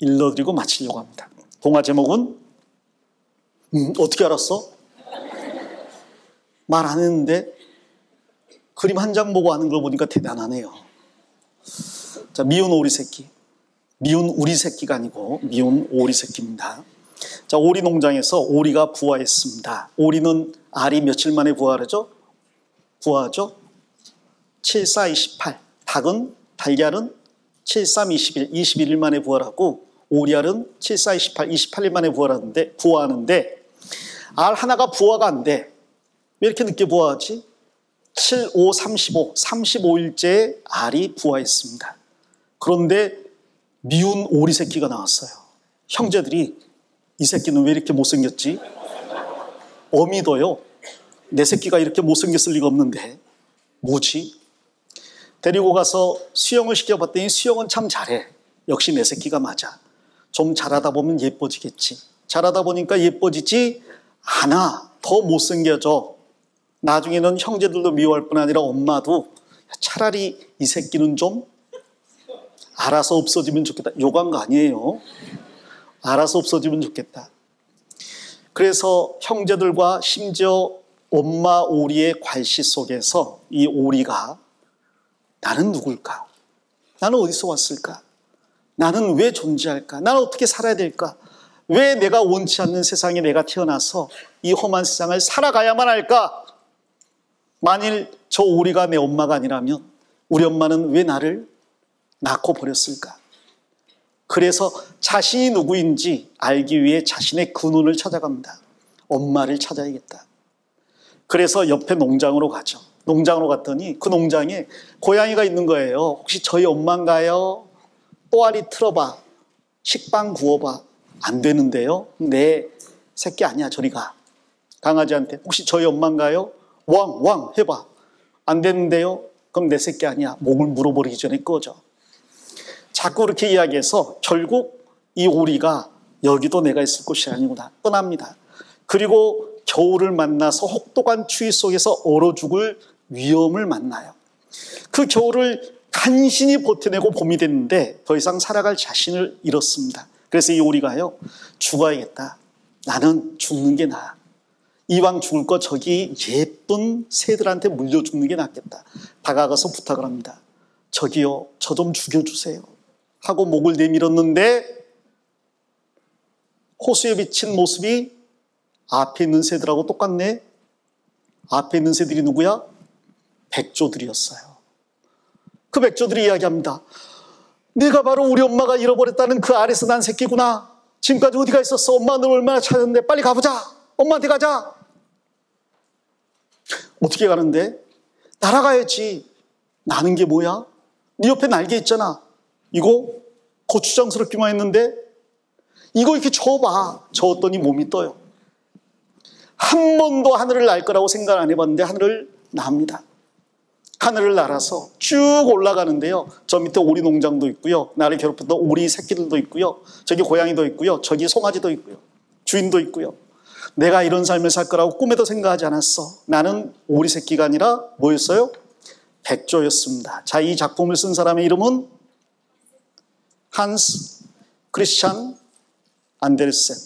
S1: 읽어드리고 마치려고 합니다. 동화 제목은 어떻게 알았어? 말 안 했는데 그림 한 장 보고 아는 걸 보니까 대단하네요. 자, 미운 오리 새끼. 미운 우리 새끼가 아니고 미운 오리 새끼입니다. 자, 오리 농장에서 오리가 부화했습니다. 오리는 알이 며칠 만에 부화하죠? 7, 4, 28. 닭은, 달걀은 7, 3, 21. 21일 만에 부활하고 오리알은 7, 4, 28. 28일 만에 부화하는데 알 하나가 부화가 안 돼. 왜 이렇게 늦게 부화하지? 7, 5, 35. 35일째에 알이 부화했습니다. 그런데 미운 오리 새끼가 나왔어요. 형제들이 이 새끼는 왜 이렇게 못생겼지? 어미도요. 내 새끼가 이렇게 못생겼을 리가 없는데 뭐지? 데리고 가서 수영을 시켜봤더니 수영은 참 잘해. 역시 내 새끼가 맞아. 좀 잘하다 보면 예뻐지겠지. 잘하다 보니까 예뻐지지 않아. 더 못생겨져. 나중에는 형제들도 미워할 뿐 아니라 엄마도 차라리 이 새끼는 좀 알아서 없어지면 좋겠다. 욕한 거 아니에요. 알아서 없어지면 좋겠다. 그래서 형제들과 심지어 엄마 오리의 괄시 속에서 이 오리가 나는 누굴까? 나는 어디서 왔을까? 나는 왜 존재할까? 나는 어떻게 살아야 될까? 왜 내가 원치 않는 세상에 내가 태어나서 이 험한 세상을 살아가야만 할까? 만일 저 오리가 내 엄마가 아니라면 우리 엄마는 왜 나를 낳고 버렸을까? 그래서 자신이 누구인지 알기 위해 자신의 근원을 찾아갑니다. 엄마를 찾아야겠다. 그래서 옆에 농장으로 가죠. 농장으로 갔더니 그 농장에 고양이가 있는 거예요. 혹시 저희 엄마인가요? 또아리 틀어봐. 식빵 구워봐. 안 되는데요. 내 새끼 아니야. 저리 가. 강아지한테 혹시 저희 엄마인가요? 왕 해봐. 안 되는데요. 그럼 내 새끼 아니야. 목을 물어버리기 전에 꺼져. 자꾸 그렇게 이야기해서 결국 이 오리가 여기도 내가 있을 곳이 아니구나 떠납니다. 그리고 겨울을 만나서 혹독한 추위 속에서 얼어 죽을 위험을 만나요. 그 겨울을 간신히 버텨내고 봄이 됐는데 더 이상 살아갈 자신을 잃었습니다. 그래서 이 오리가요, 죽어야겠다. 나는 죽는 게 나아. 이왕 죽을 거 저기 예쁜 새들한테 물려 죽는 게 낫겠다. 다가가서 부탁을 합니다. 저기요, 저 좀 죽여주세요. 하고 목을 내밀었는데 호수에 비친 모습이 앞에 있는 새들하고 똑같네. 앞에 있는 새들이 누구야? 백조들이었어요. 그 백조들이 이야기합니다. 내가 바로 우리 엄마가 잃어버렸다는 그 알에서 난 새끼구나. 지금까지 어디가 있었어? 엄마 너 얼마나 찾았는데 빨리 가보자. 엄마한테 가자. 어떻게 가는데? 날아가야지. 나는 게 뭐야? 네 옆에 날개 있잖아. 이거 고추장스럽기만 했는데 이거 이렇게 저어봐. 저었더니 몸이 떠요. 한 번도 하늘을 날 거라고 생각 안 해봤는데 하늘을 납니다. 하늘을 날아서 쭉 올라가는데요. 저 밑에 오리 농장도 있고요. 나를 괴롭혔던 오리 새끼들도 있고요. 저기 고양이도 있고요. 저기 송아지도 있고요. 주인도 있고요. 내가 이런 삶을 살 거라고 꿈에도 생각하지 않았어. 나는 오리 새끼가 아니라 뭐였어요? 백조였습니다. 자, 이 작품을 쓴 사람의 이름은 한스 크리스찬 안데르센.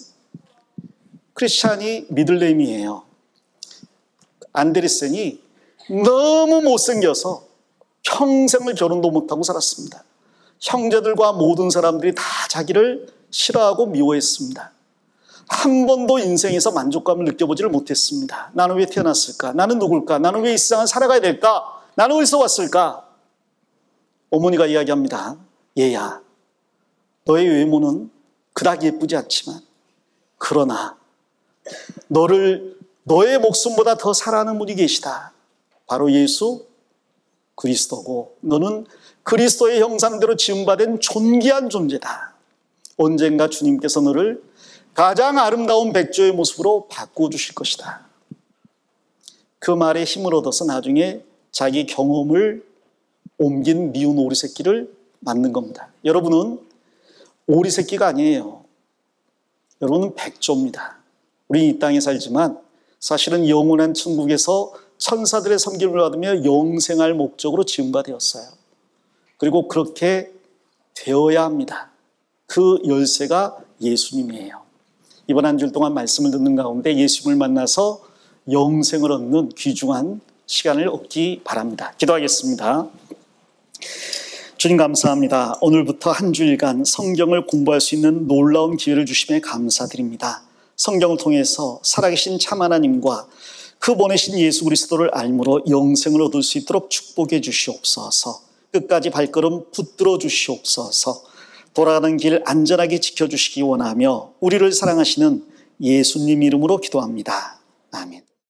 S1: 크리스찬이 미들네임이에요. 안데르센이 너무 못생겨서 평생을 결혼도 못하고 살았습니다. 형제들과 모든 사람들이 다 자기를 싫어하고 미워했습니다. 한 번도 인생에서 만족감을 느껴보지를 못했습니다. 나는 왜 태어났을까? 나는 누굴까? 나는 왜 이 세상을 살아가야 될까? 나는 어디서 왔을까? 어머니가 이야기합니다. 얘야, 너의 외모는 그닥 예쁘지 않지만 그러나 너의 목숨보다 더 사랑하는 분이 계시다. 바로 예수 그리스도고 너는 그리스도의 형상대로 지음받은 존귀한 존재다. 언젠가 주님께서 너를 가장 아름다운 백조의 모습으로 바꿔주실 것이다. 그 말에 힘을 얻어서 나중에 자기 경험을 옮긴 미운 오리 새끼를 만든 겁니다. 여러분은 오리 새끼가 아니에요. 여러분은 백조입니다. 우리 이 땅에 살지만 사실은 영원한 천국에서 천사들의 섬김을 받으며 영생할 목적으로 지음바 되었어요. 그리고 그렇게 되어야 합니다. 그 열쇠가 예수님이에요. 이번 한 주일 동안 말씀을 듣는 가운데 예수님을 만나서 영생을 얻는 귀중한 시간을 얻기 바랍니다. 기도하겠습니다. 주님 감사합니다. 오늘부터 한 주일간 성경을 공부할 수 있는 놀라운 기회를 주심에 감사드립니다. 성경을 통해서 살아계신 참 하나님과 그 보내신 예수 그리스도를 알므로 영생을 얻을 수 있도록 축복해 주시옵소서. 끝까지 발걸음 붙들어 주시옵소서. 돌아가는 길 안전하게 지켜주시기 원하며 우리를 사랑하시는 예수님 이름으로 기도합니다. 아멘.